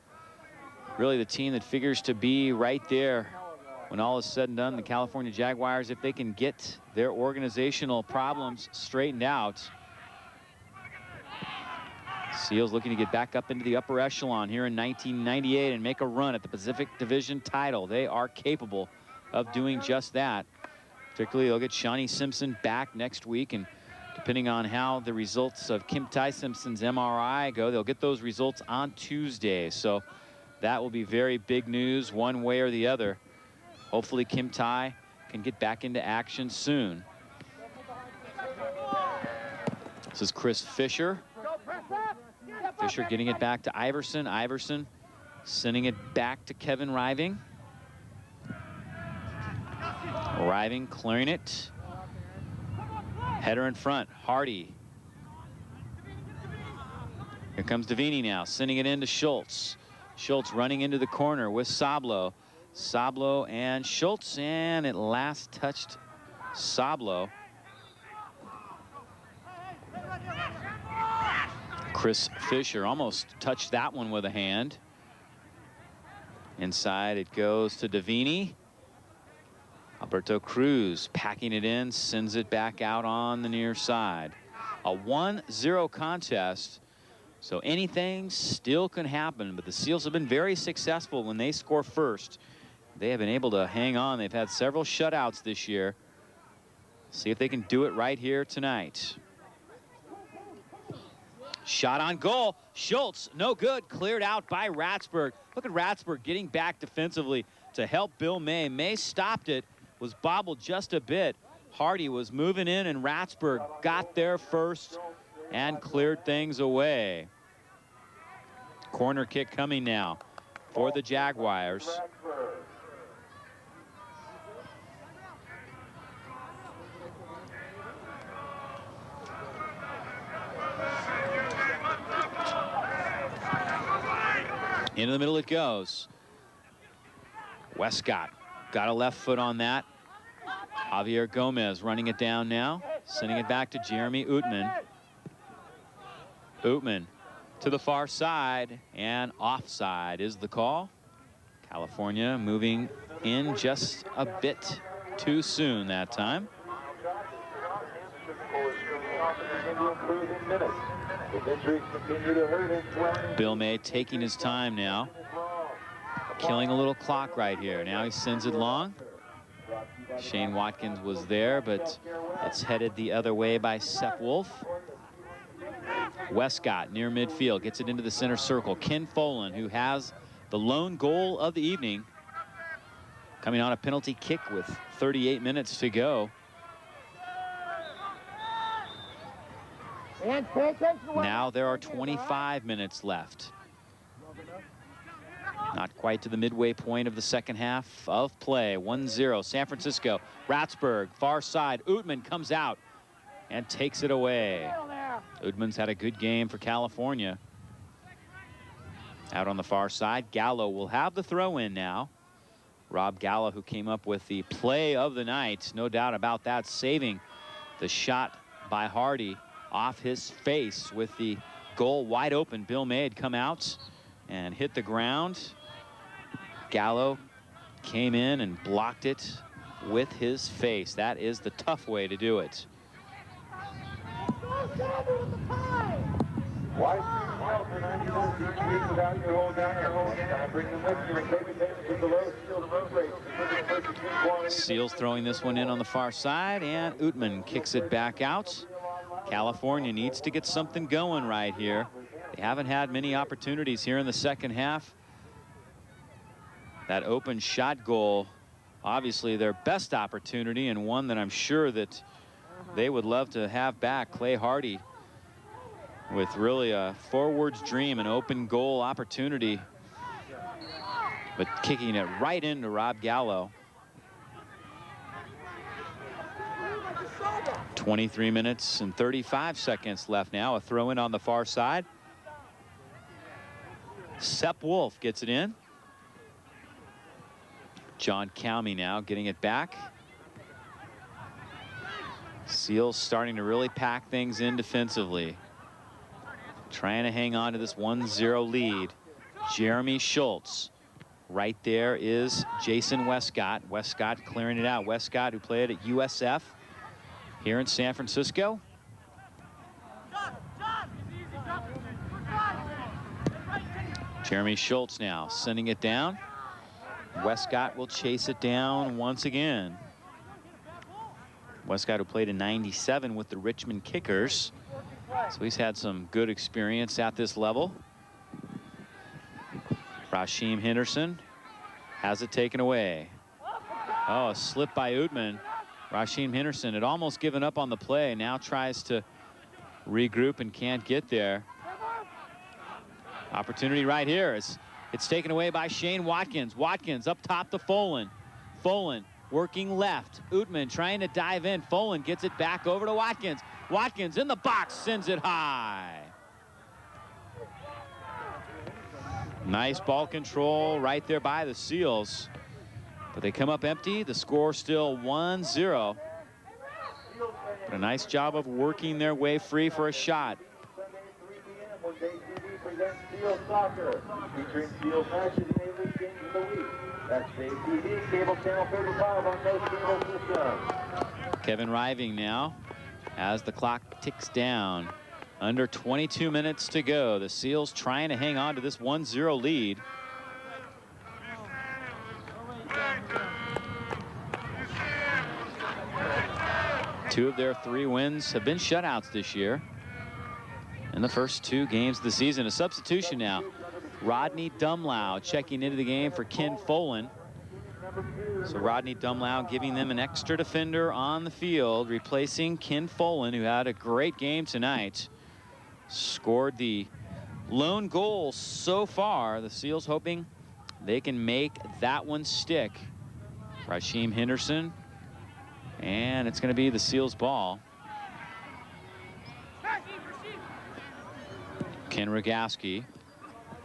really the team that figures to be right there when all is said and done, the California Jaguars. If they can get their organizational problems straightened out. Seals looking to get back up into the upper echelon here in 1998 and make a run at the Pacific Division title. They are capable of doing just that. Particularly, they'll get Shawnee Simpson back next week, and depending on how the results of Kim Ty Simpson's MRI go, they'll get those results on Tuesday. So that will be very big news one way or the other. Hopefully Kim Ty can get back into action soon. This is Chris Fisher. Fisher getting it back to Iverson. Iverson sending it back to Kevin Riving. Riving clearing it. Header in front. Hardy. Here comes Davini now, sending it into Schultz. Schultz running into the corner with Sablo. Sablo and Schultz, and it last touched Sablo. Chris Fisher almost touched that one with a hand. Inside it goes to Davini. Alberto Cruz packing it in, sends it back out on the near side. A 1-0 contest, so anything still can happen, but the Seals have been very successful when they score first. They have been able to hang on. They've had several shutouts this year. See if they can do it right here tonight. Shot on goal. Schultz, no good. Cleared out by Ratzberg. Look at Ratzberg getting back defensively to help Bill May. May stopped it, was bobbled just a bit. Hardy was moving in, and Ratzberg got there first and cleared things away. Corner kick coming now for the Jaguars. Into the middle it goes. Westcott got a left foot on that. Javier Gomez running it down now, sending it back to Jeremy Utman. Utman to the far side, and offside is the call. California moving in just a bit too soon that time. Bill May taking his time now, killing a little clock right here. Now he sends it long. Shane Watkins was there, but it's headed the other way by Sepp Wolf. Westcott near midfield gets it into the center circle. Ken Folan, who has the lone goal of the evening, coming on a penalty kick with 38 minutes to go. Now there are 25 minutes left. Not quite to the midway point of the second half of play. 1-0 San Francisco. Ratzberg far side. Utman comes out and takes it away. Utman's had a good game for California. Out on the far side, Gallo will have the throw in now. Rob Gallo, who came up with the play of the night, no doubt about that, saving the shot by Hardy off his face with the goal wide open. Bill May had come out and hit the ground. Gallo came in and blocked it with his face. That is the tough way to do it. Seals throwing this one in on the far side, and Utman kicks it back out. California needs to get something going right here. They haven't had many opportunities here in the second half. That open shot goal, obviously their best opportunity, and one that I'm sure that they would love to have back. Clay Hardy with really a forward's dream, an open goal opportunity, but kicking it right into Rob Gallo. 23 minutes and 35 seconds left now. A throw in on the far side. Sepp Wolf gets it in. John Calmy now getting it back. Seals starting to really pack things in defensively. Trying to hang on to this 1-0 lead. Jeremy Schultz. Right there is Jason Westcott. Westcott clearing it out. Westcott, who played at USF here in San Francisco. Jeremy Schultz now sending it down. Westcott will chase it down once again. Westcott, who played in '97 with the Richmond Kickers. So he's had some good experience at this level. Rasheem Henderson has it taken away. Oh, a slip by Utman. Rasheem Henderson had almost given up on the play. Now tries to regroup and can't get there. Opportunity right here. It's taken away by Shane Watkins. Watkins up top to Folan. Folan working left. Utman trying to dive in. Folan gets it back over to Watkins. Watkins in the box, sends it high. Nice ball control right there by the Seals. But they come up empty. The score still 1-0. But a nice job of working their way free for a shot. Seals Soccer, featuring Seals matches in A-League games of the week. That's JTV, cable channel 35 on most cable systems. Kevin Riving now as the clock ticks down. Under 22 minutes to go. The Seals trying to hang on to this 1-0 lead. Two of their 3 wins have been shutouts this year in the first 2 games of the season. A substitution now. Rodney Dumlau checking into the game for Ken Folan. So Rodney Dumlau giving them an extra defender on the field, replacing Ken Folan, who had a great game tonight. Scored the lone goal so far. The Seals hoping they can make that one stick. Rasheem Henderson, and it's going to be the Seals ball. Ken Rogaski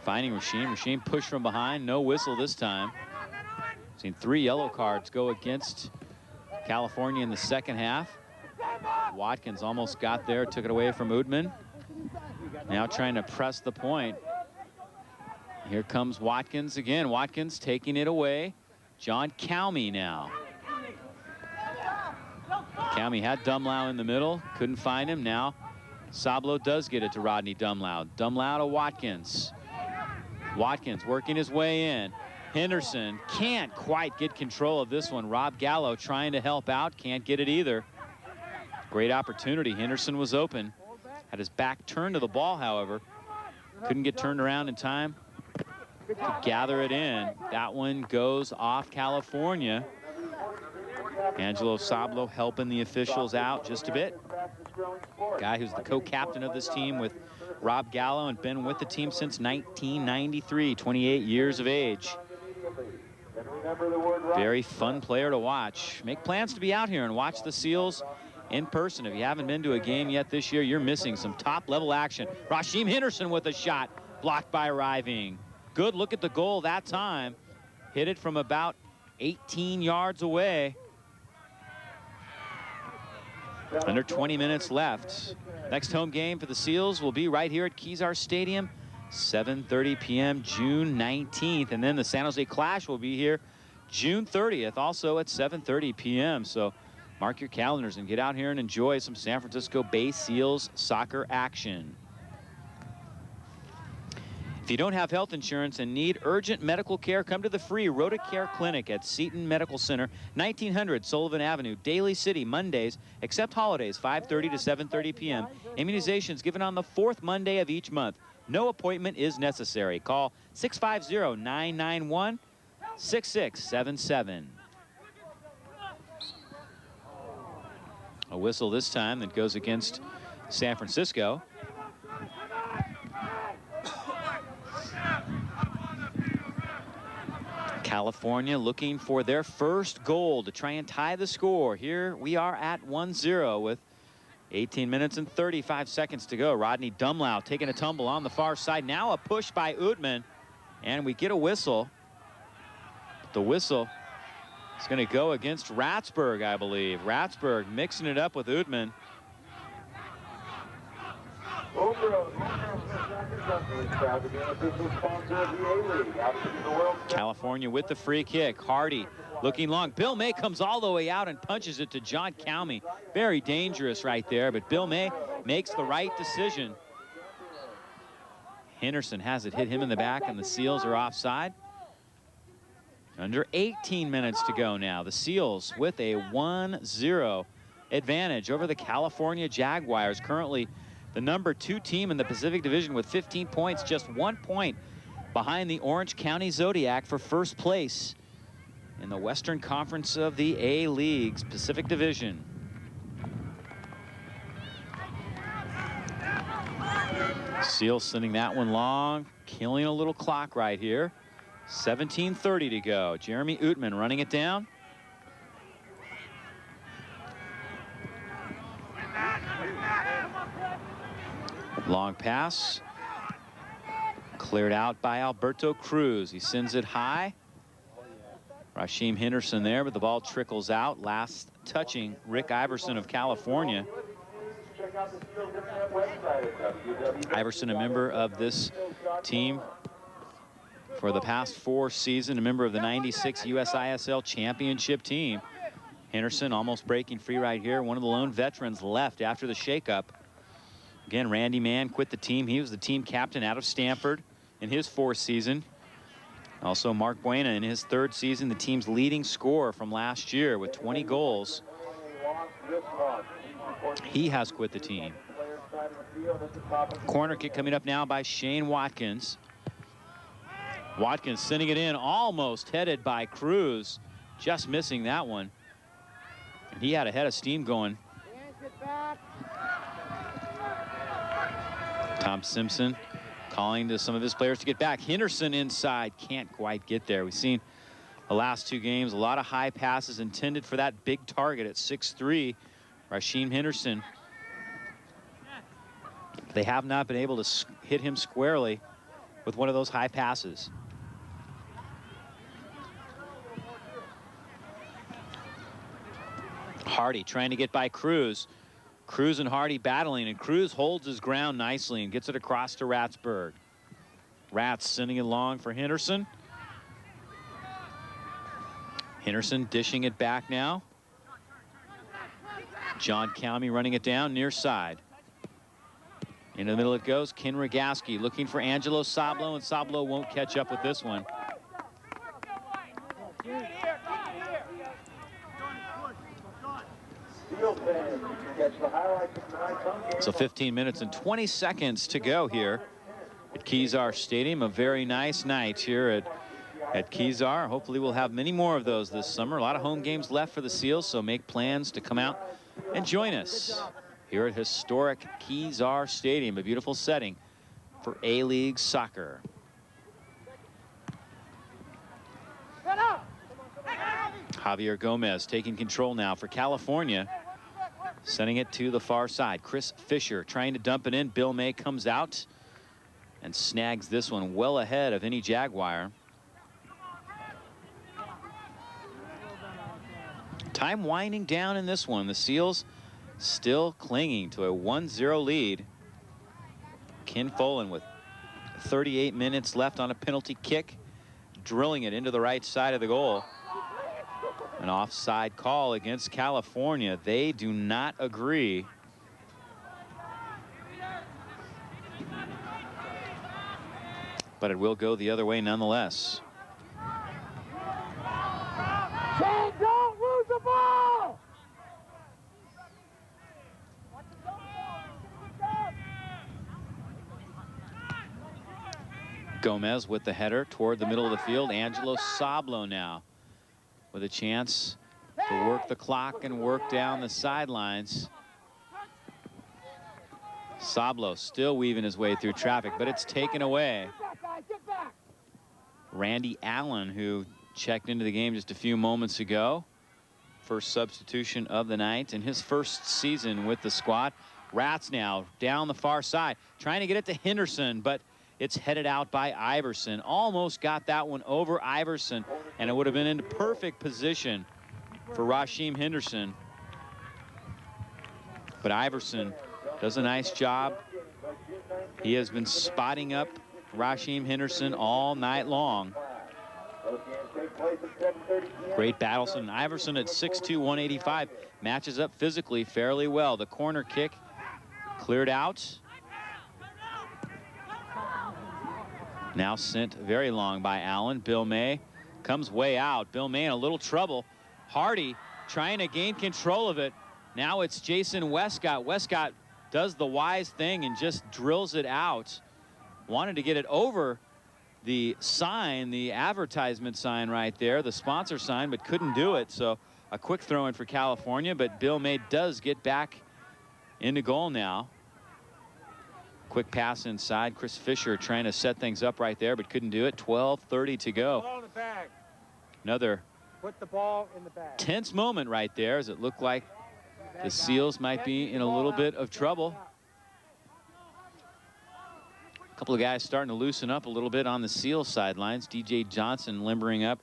finding Rasheem. Rasheem pushed from behind. No whistle this time. Seen 3 yellow cards go against California in the second half. Watkins almost got there, took it away from Utman. Now trying to press the point. Here comes Watkins again. Watkins taking it away. John Calmy now. Calmy had Dumlau in the middle, couldn't find him. Now Sablo does get it to Rodney Dumlau. Dumlau to Watkins. Watkins working his way in. Henderson can't quite get control of this one. Rob Gallo trying to help out, can't get it either. Great opportunity. Henderson was open. Had his back turned to the ball, however. Couldn't get turned around in time to gather it in. That one goes off California. Angelo Sablo helping the officials out just a bit. Guy who's the co-captain of this team with Rob Gallo and been with the team since 1993, 28 years of age. Very fun player to watch. Make plans to be out here and watch the Seals in person. If you haven't been to a game yet this year, you're missing some top-level action. Rasheem Henderson with a shot, blocked by Riving. Good look at the goal that time. Hit it from about 18 yards away. Under 20 minutes left. Next home game for the Seals will be right here at Kezar Stadium, 7:30 p.m. June 19th. And then the San Jose Clash will be here June 30th, also at 7:30 p.m. So mark your calendars and get out here and enjoy some San Francisco Bay Seals soccer action. If you don't have health insurance and need urgent medical care, come to the free RotaCare Clinic at Seton Medical Center, 1900 Sullivan Avenue, Daly City, Mondays, except holidays, 5:30 to 7:30 p.m. Immunizations given on the 4th Monday of each month. No appointment is necessary. Call 650-991-6677. A whistle this time that goes against San Francisco. California looking for their first goal to try and tie the score. Here we are at 1-0 with 18 minutes and 35 seconds to go. Rodney Dumlau taking a tumble on the far side. Now a push by Utman, and we get a whistle. The whistle It's going to go against Ratsburg, I believe. Ratsburg mixing it up with Utman. California with the free kick. Hardy looking long. Bill May comes all the way out and punches it to John Calmy. Very dangerous right there, but Bill May makes the right decision. Henderson has it hit him in the back, and the Seals are offside. Under 18 minutes to go now. The Seals with a 1-0 advantage over the California Jaguars. Currently the #2 team in the Pacific Division with 15 points, just 1 point behind the Orange County Zodiac for first place in the Western Conference of the A-League's Pacific Division. Seals sending that one long, killing a little clock right here. 17:30 to go. Jeremy Utman running it down. Long pass. Cleared out by Alberto Cruz. He sends it high. Rasheem Henderson there, but the ball trickles out. Last touching Rick Iverson of California. Iverson, a member of this team for the past 4 seasons, a member of the '96 USISL championship team. Henderson almost breaking free right here. One of the lone veterans left after the shakeup. Again, Randy Mann quit the team. He was the team captain out of Stanford in his 4th season. Also, Mark Buena in his 3rd season, the team's leading scorer from last year with 20 goals. He has quit the team. Corner kick coming up now by Shane Watkins. Watkins sending it in, almost headed by Cruz, just missing that one. And he had a head of steam going. Tom Simpson calling to some of his players to get back. Henderson inside, can't quite get there. We've seen the last 2 games, a lot of high passes intended for that big target at 6'3", Rasheem Henderson. They have not been able to hit him squarely with one of those high passes. Hardy trying to get by Cruz. Cruz and Hardy battling, and Cruz holds his ground nicely and gets it across to Ratsburg. Rats sending it long for Henderson. Henderson dishing it back now. John Calmy running it down near side. Into the middle it goes. Ken Rogaski looking for Angelo Sablo, and Sablo won't catch up with this one. So 15 minutes and 20 seconds to go here at Kezar Stadium. A very nice night here at Kezar. Hopefully we'll have many more of those this summer. A lot of home games left for the Seals, so make plans to come out and join us here at historic Kezar Stadium, a beautiful setting for A-League soccer. Javier Gomez taking control now for California, sending it to the far side. Chris Fisher trying to dump it in. Bill May comes out and snags this one well ahead of any Jaguar. Time winding down in this one. The Seals still clinging to a 1-0 lead. Ken Folan with 38 minutes left on a penalty kick, drilling it into the right side of the goal. An offside call against California. They do not agree. But it will go the other way nonetheless. Shane, don't lose the ball! Gomez with the header toward the middle of the field. Angelo Sablo now with a chance to work the clock and work down the sidelines. Sablo still weaving his way through traffic, but it's taken away. Randy Allen, who checked into the game just a few moments ago. First substitution of the night in his first season with the squad. Rats now down the far side, trying to get it to Henderson, but It's headed out by Iverson. Almost got that one over Iverson, and it would have been in perfect position for Rasheem Henderson. But Iverson does a nice job. He has been spotting up Rasheem Henderson all night long. Great battle. So Iverson at 6'2", 185 matches up physically fairly well. The corner kick cleared out. Now sent very long by Allen. Bill May comes way out. Bill May in a little trouble. Hardy trying to gain control of it. Now it's Jason Westcott. Westcott does the wise thing and just drills it out. Wanted to get it over the sign, the advertisement sign right there, the sponsor sign, but couldn't do it. So a quick throw in for California, but Bill May does get back into goal now. Quick pass inside. Chris Fisher trying to set things up right there, but couldn't do it. 12:30 to go. Another Put the ball in the bag. tense moment right there, as it looked like the Seals might be in a little bit of trouble. A couple of guys starting to loosen up a little bit on the Seals sidelines. DJ Johnson limbering up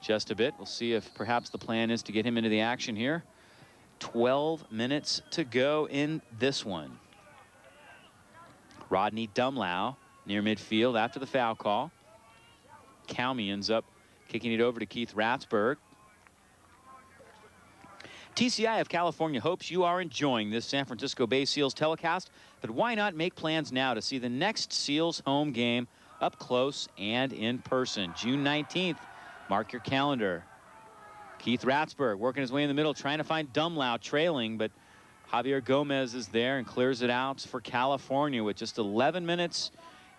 just a bit. We'll see if perhaps the plan is to get him into the action here. 12 minutes to go in this one. Rodney Dumlau near midfield after the foul call. Calmy ends up kicking it over to Keith Ratzberg. TCI of California hopes you are enjoying this San Francisco Bay Seals telecast, but why not make plans now to see the next Seals home game up close and in person? June 19th. Mark your calendar. Keith Ratzberg working his way in the middle, trying to find Dumlau trailing, but Javier Gomez is there and clears it out for California with just 11 minutes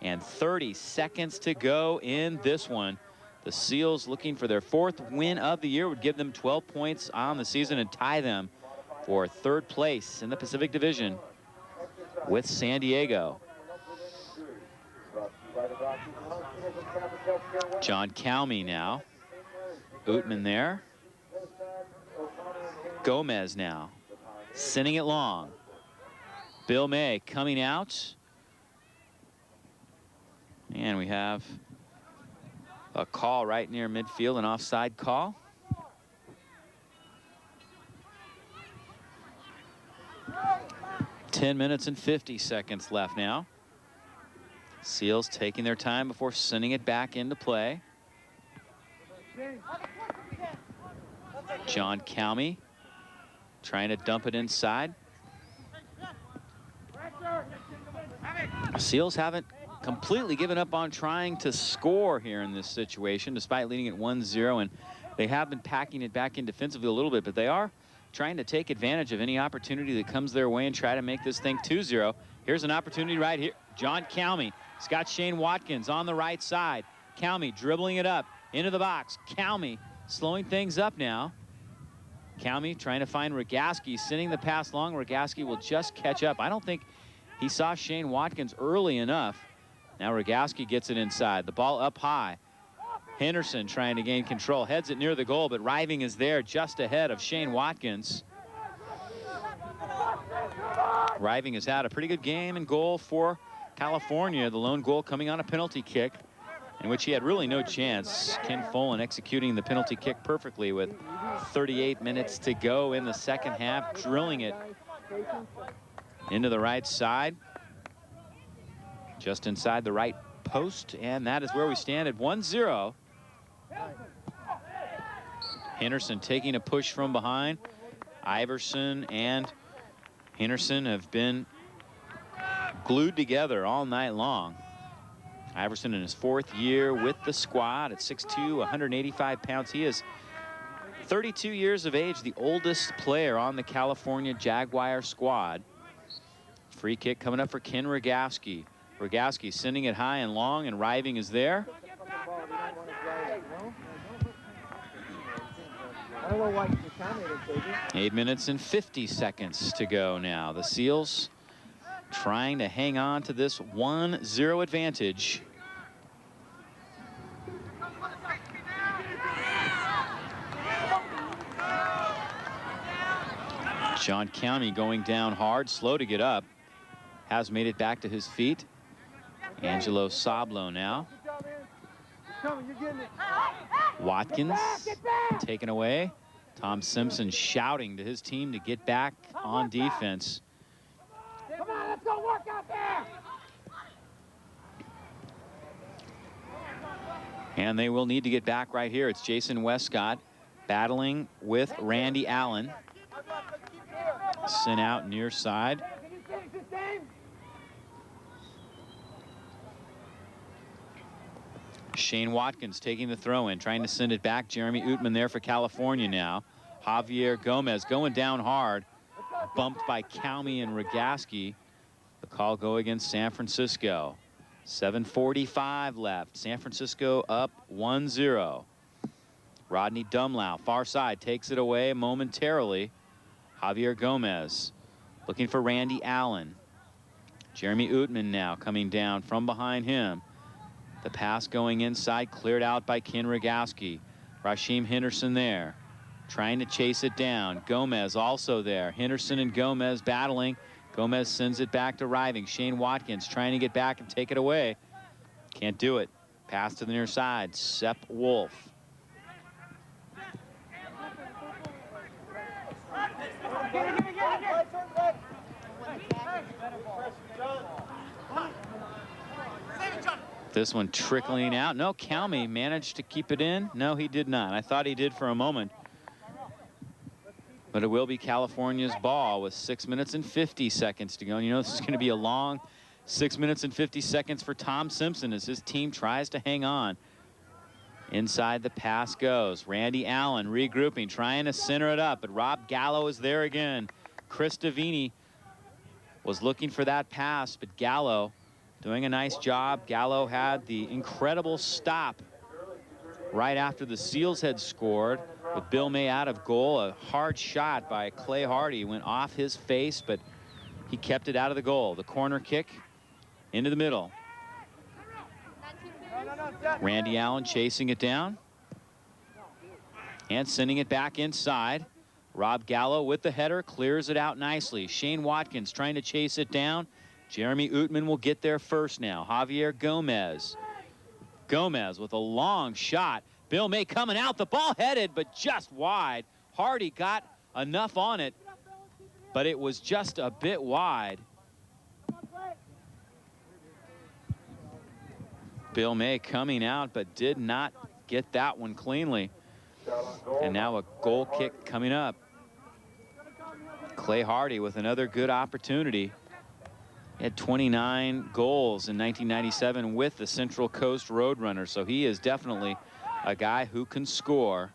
and 30 seconds to go in this one. The Seals, looking for their 4th win of the year, would give them 12 points on the season and tie them for 3rd place in the Pacific Division with San Diego. John Calmy now. Ootman there. Gomez now. Sending it long. Bill May coming out. And we have a call right near midfield, an offside call. Ten minutes and 50 seconds left now. Seals taking their time before sending it back into play. John Calmy trying to dump it inside. Seals haven't completely given up on trying to score here in this situation, despite leading at 1-0, and they have been packing it back in defensively a little bit, but they are trying to take advantage of any opportunity that comes their way and try to make this thing 2-0. Here's an opportunity right here. John Calmy. He's got Shane Watkins on the right side. Calmy dribbling it up into the box. Calmy slowing things up now. Calmy trying to find Rogaski, sending the pass long. Rogaski will just catch up. I don't think he saw Shane Watkins early enough. Now Rogaski gets it inside. The ball up high. Henderson trying to gain control. Heads it near the goal, but Riving is there just ahead of Shane Watkins. Riving has had a pretty good game in goal for California. The lone goal coming on a penalty kick, in which he had really no chance. Ken Folan executing the penalty kick perfectly with 38 minutes to go in the second half, drilling it into the right side, just inside the right post, and that is where we stand at 1-0. Henderson taking a push from behind. Iverson and Henderson have been glued together all night long. Iverson in his 4th year with the squad at 6'2", 185 pounds. He is 32 years of age, the oldest player on the California Jaguar squad. Free kick coming up for Ken Rogaski. Rogaski sending it high and long, and Riving is there. 8 minutes and 50 seconds to go now. The Seals trying to hang on to this 1-0 advantage. John Calmy going down hard, slow to get up. Has made it back to his feet. Angelo Sablo now. Watkins taken away. Tom Simpson shouting to his team to get back on defense. Come on, let's go work out there. And they will need to get back right here. It's Jason Westcott battling with Randy Allen. Sent out near side. Shane Watkins taking the throw in, trying to send it back. Jeremy Utman there for California now. Javier Gomez going down hard. Bumped by Calmy and Rogaski. The call go against San Francisco. 7:45 left. San Francisco up 1-0. Rodney Dumlau, far side, takes it away momentarily. Javier Gomez looking for Randy Allen. Jeremy Utman now coming down from behind him. The pass going inside, cleared out by Ken Rogaski. Rasheem Henderson there, trying to chase it down. Gomez also there. Henderson and Gomez battling. Gomez sends it back to Riving. Shane Watkins trying to get back and take it away. Can't do it. Pass to the near side. Sepp Wolf. This one trickling out. No, Calmy managed to keep it in. No, he did not. I thought he did for a moment. But it will be California's ball with 6 minutes and 50 seconds to go. And you know this is going to be a long 6 minutes and 50 seconds for Tom Simpson as his team tries to hang on. Inside the pass goes. Randy Allen regrouping, trying to center it up, but Rob Gallo is there again. Chris Davini was looking for that pass, but Gallo doing a nice job. Gallo had the incredible stop right after the Seals had scored with Bill May out of goal. A hard shot by Clay Hardy went off his face, but he kept it out of the goal. The corner kick into the middle. Randy Allen chasing it down and sending it back inside. Rob Gallo with the header, clears it out nicely. Shane Watkins trying to chase it down. Jeremy Utman will get there first now. Javier Gomez. Gomez with a long shot. Bill May coming out, the ball headed, but just wide. Hardy got enough on it, but it was just a bit wide. Bill May coming out, but did not get that one cleanly. And now a goal kick coming up. Clay Hardy with another good opportunity. He had 29 goals in 1997 with the Central Coast Roadrunners, so he is definitely a guy who can score.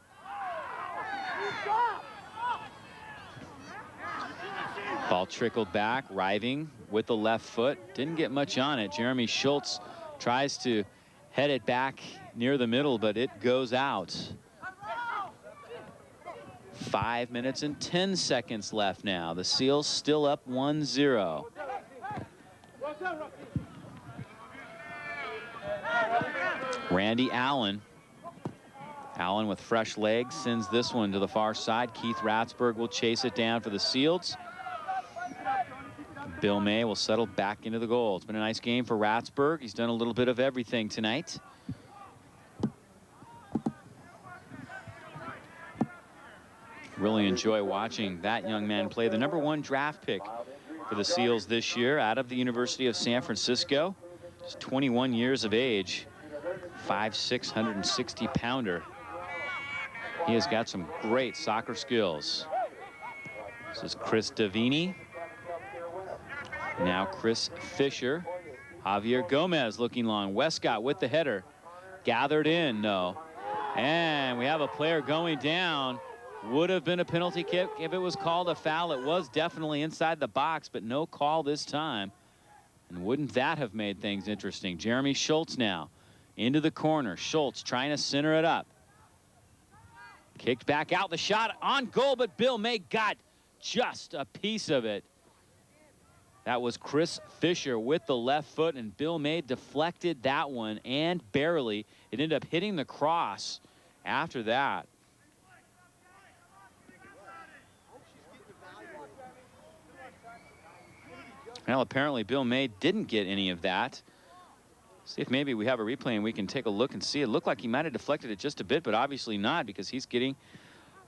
Ball trickled back. Riving with the left foot. Didn't get much on it. Jeremy Schultz tries to head it back near the middle, but it goes out. 5 minutes and 10 seconds left now. The Seals still up 1-0. Randy Allen. Allen with fresh legs sends this one to the far side. Keith Ratzberg will chase it down for the Seals. Bill May will settle back into the goal. It's been a nice game for Ratzberg. He's done a little bit of everything tonight. Really enjoy watching that young man play. The #1 draft pick for the Seals this year out of the University of San Francisco. Just 21 years of age. 5'6", 160-pounder. He has got some great soccer skills. This is Chris Davini. Now Chris Fisher. Javier Gomez looking long. Westcott with the header. Gathered in, no. And we have a player going down. Would have been a penalty kick if it was called a foul. It was definitely inside the box, but no call this time. And wouldn't that have made things interesting? Jeremy Schultz now into the corner. Schultz trying to center it up. Kicked back out. The shot on goal, but Bill May got just a piece of it. That was Chris Fisher with the left foot, and Bill May deflected that one, and barely. It ended up hitting the cross after that. Well, apparently Bill May didn't get any of that. See if maybe we have a replay and we can take a look and see. It looked like he might have deflected it just a bit, but obviously not, because he's getting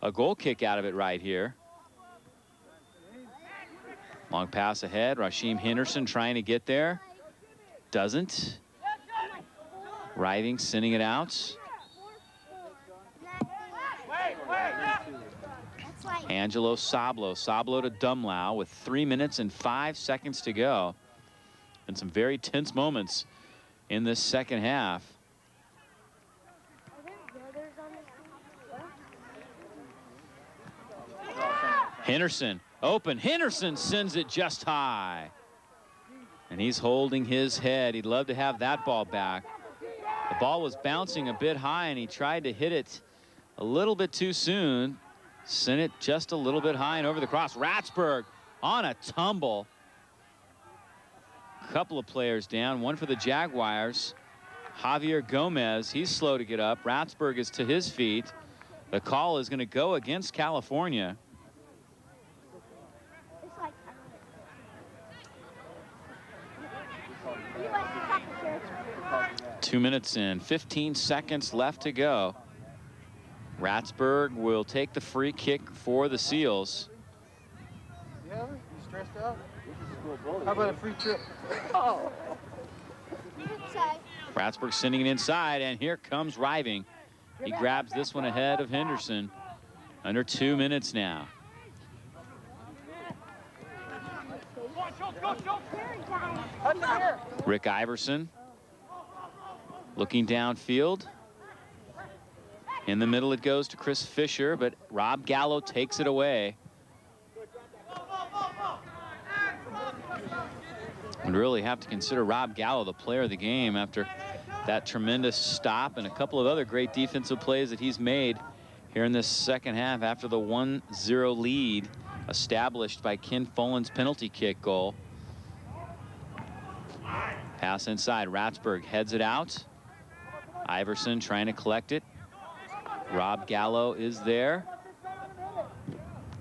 a goal kick out of it right here. Long pass ahead. Rasheem Henderson trying to get there. Doesn't. Riving, sending it out. Angelo Sablo. Sablo to Dumlau with 3 minutes and 5 seconds to go. And some very tense moments in this second half. Henderson open. Henderson sends it just high. And he's holding his head. He'd love to have that ball back. The ball was bouncing a bit high, and he tried to hit it a little bit too soon. Sent it just a little bit high and over the cross. Ratsburg on a tumble. Couple of players down. One for the Jaguars. Javier Gomez, he's slow to get up. Ratsburg is to his feet. The call is going to go against California. 2 minutes and 15 seconds left to go. Ratsburg will take the free kick for the Seals. Yeah, you stressed out? How about a free trip? Oh. Ratsburg sending it inside, and here comes Riving. He grabs this one ahead of Henderson. Under 2 minutes now. Rick Iverson looking downfield. In the middle it goes to Chris Fisher, but Rob Gallo takes it away. Would really have to consider Rob Gallo the player of the game after that tremendous stop and a couple of other great defensive plays that he's made here in this second half after the 1-0 lead established by Ken Folan's penalty kick goal. Pass inside. Ratsburg heads it out. Iverson trying to collect it. Rob Gallo is there.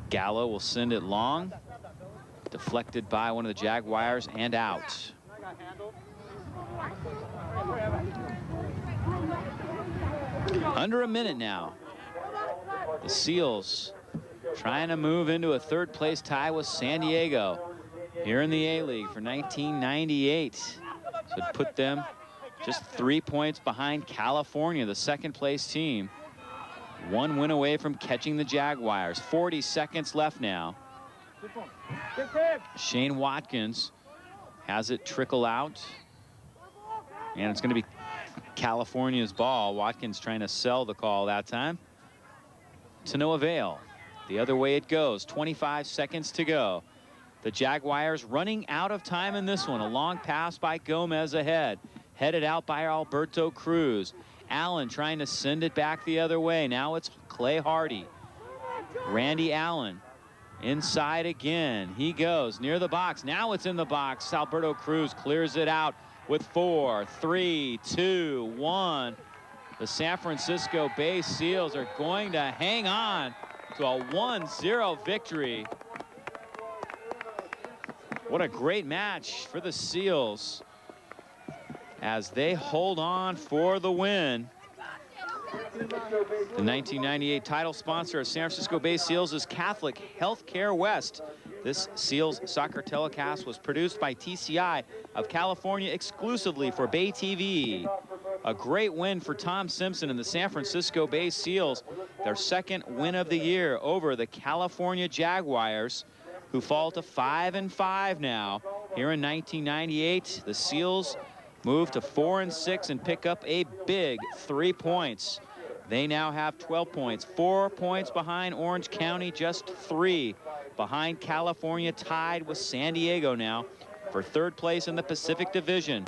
Gallo will send it long. Deflected by one of the Jaguars and out. Under a minute now. The Seals trying to move into a third place tie with San Diego here in the A-League for 1998. So it put them just 3 points behind California, the second place team. 1 win away from catching the Jaguars. 40 seconds left now. Shane Watkins has it trickle out. And it's going to be California's ball. Watkins trying to sell the call that time. To no avail. The other way it goes. 25 seconds to go. The Jaguars running out of time in this one. A long pass by Gomez ahead. Headed out by Alberto Cruz. Allen trying to send it back the other way. Now it's Clay Hardy. Randy Allen inside again. He goes near the box. Now it's in the box. Alberto Cruz clears it out with 4, 3, 2, 1. The San Francisco Bay Seals are going to hang on to a 1-0 victory. What a great match for the Seals as they hold on for the win. The 1998 title sponsor of San Francisco Bay Seals is Catholic Healthcare West. This Seals soccer telecast was produced by TCI of California exclusively for Bay TV. A great win for Tom Simpson and the San Francisco Bay Seals. Their second win of the year over the California Jaguars, who fall to 5-5 now. Here in 1998, the Seals move to 4-6 and pick up a big 3 points. They now have 12 points, 4 points behind Orange County, just 3 behind California, tied with San Diego now for third place in the Pacific Division.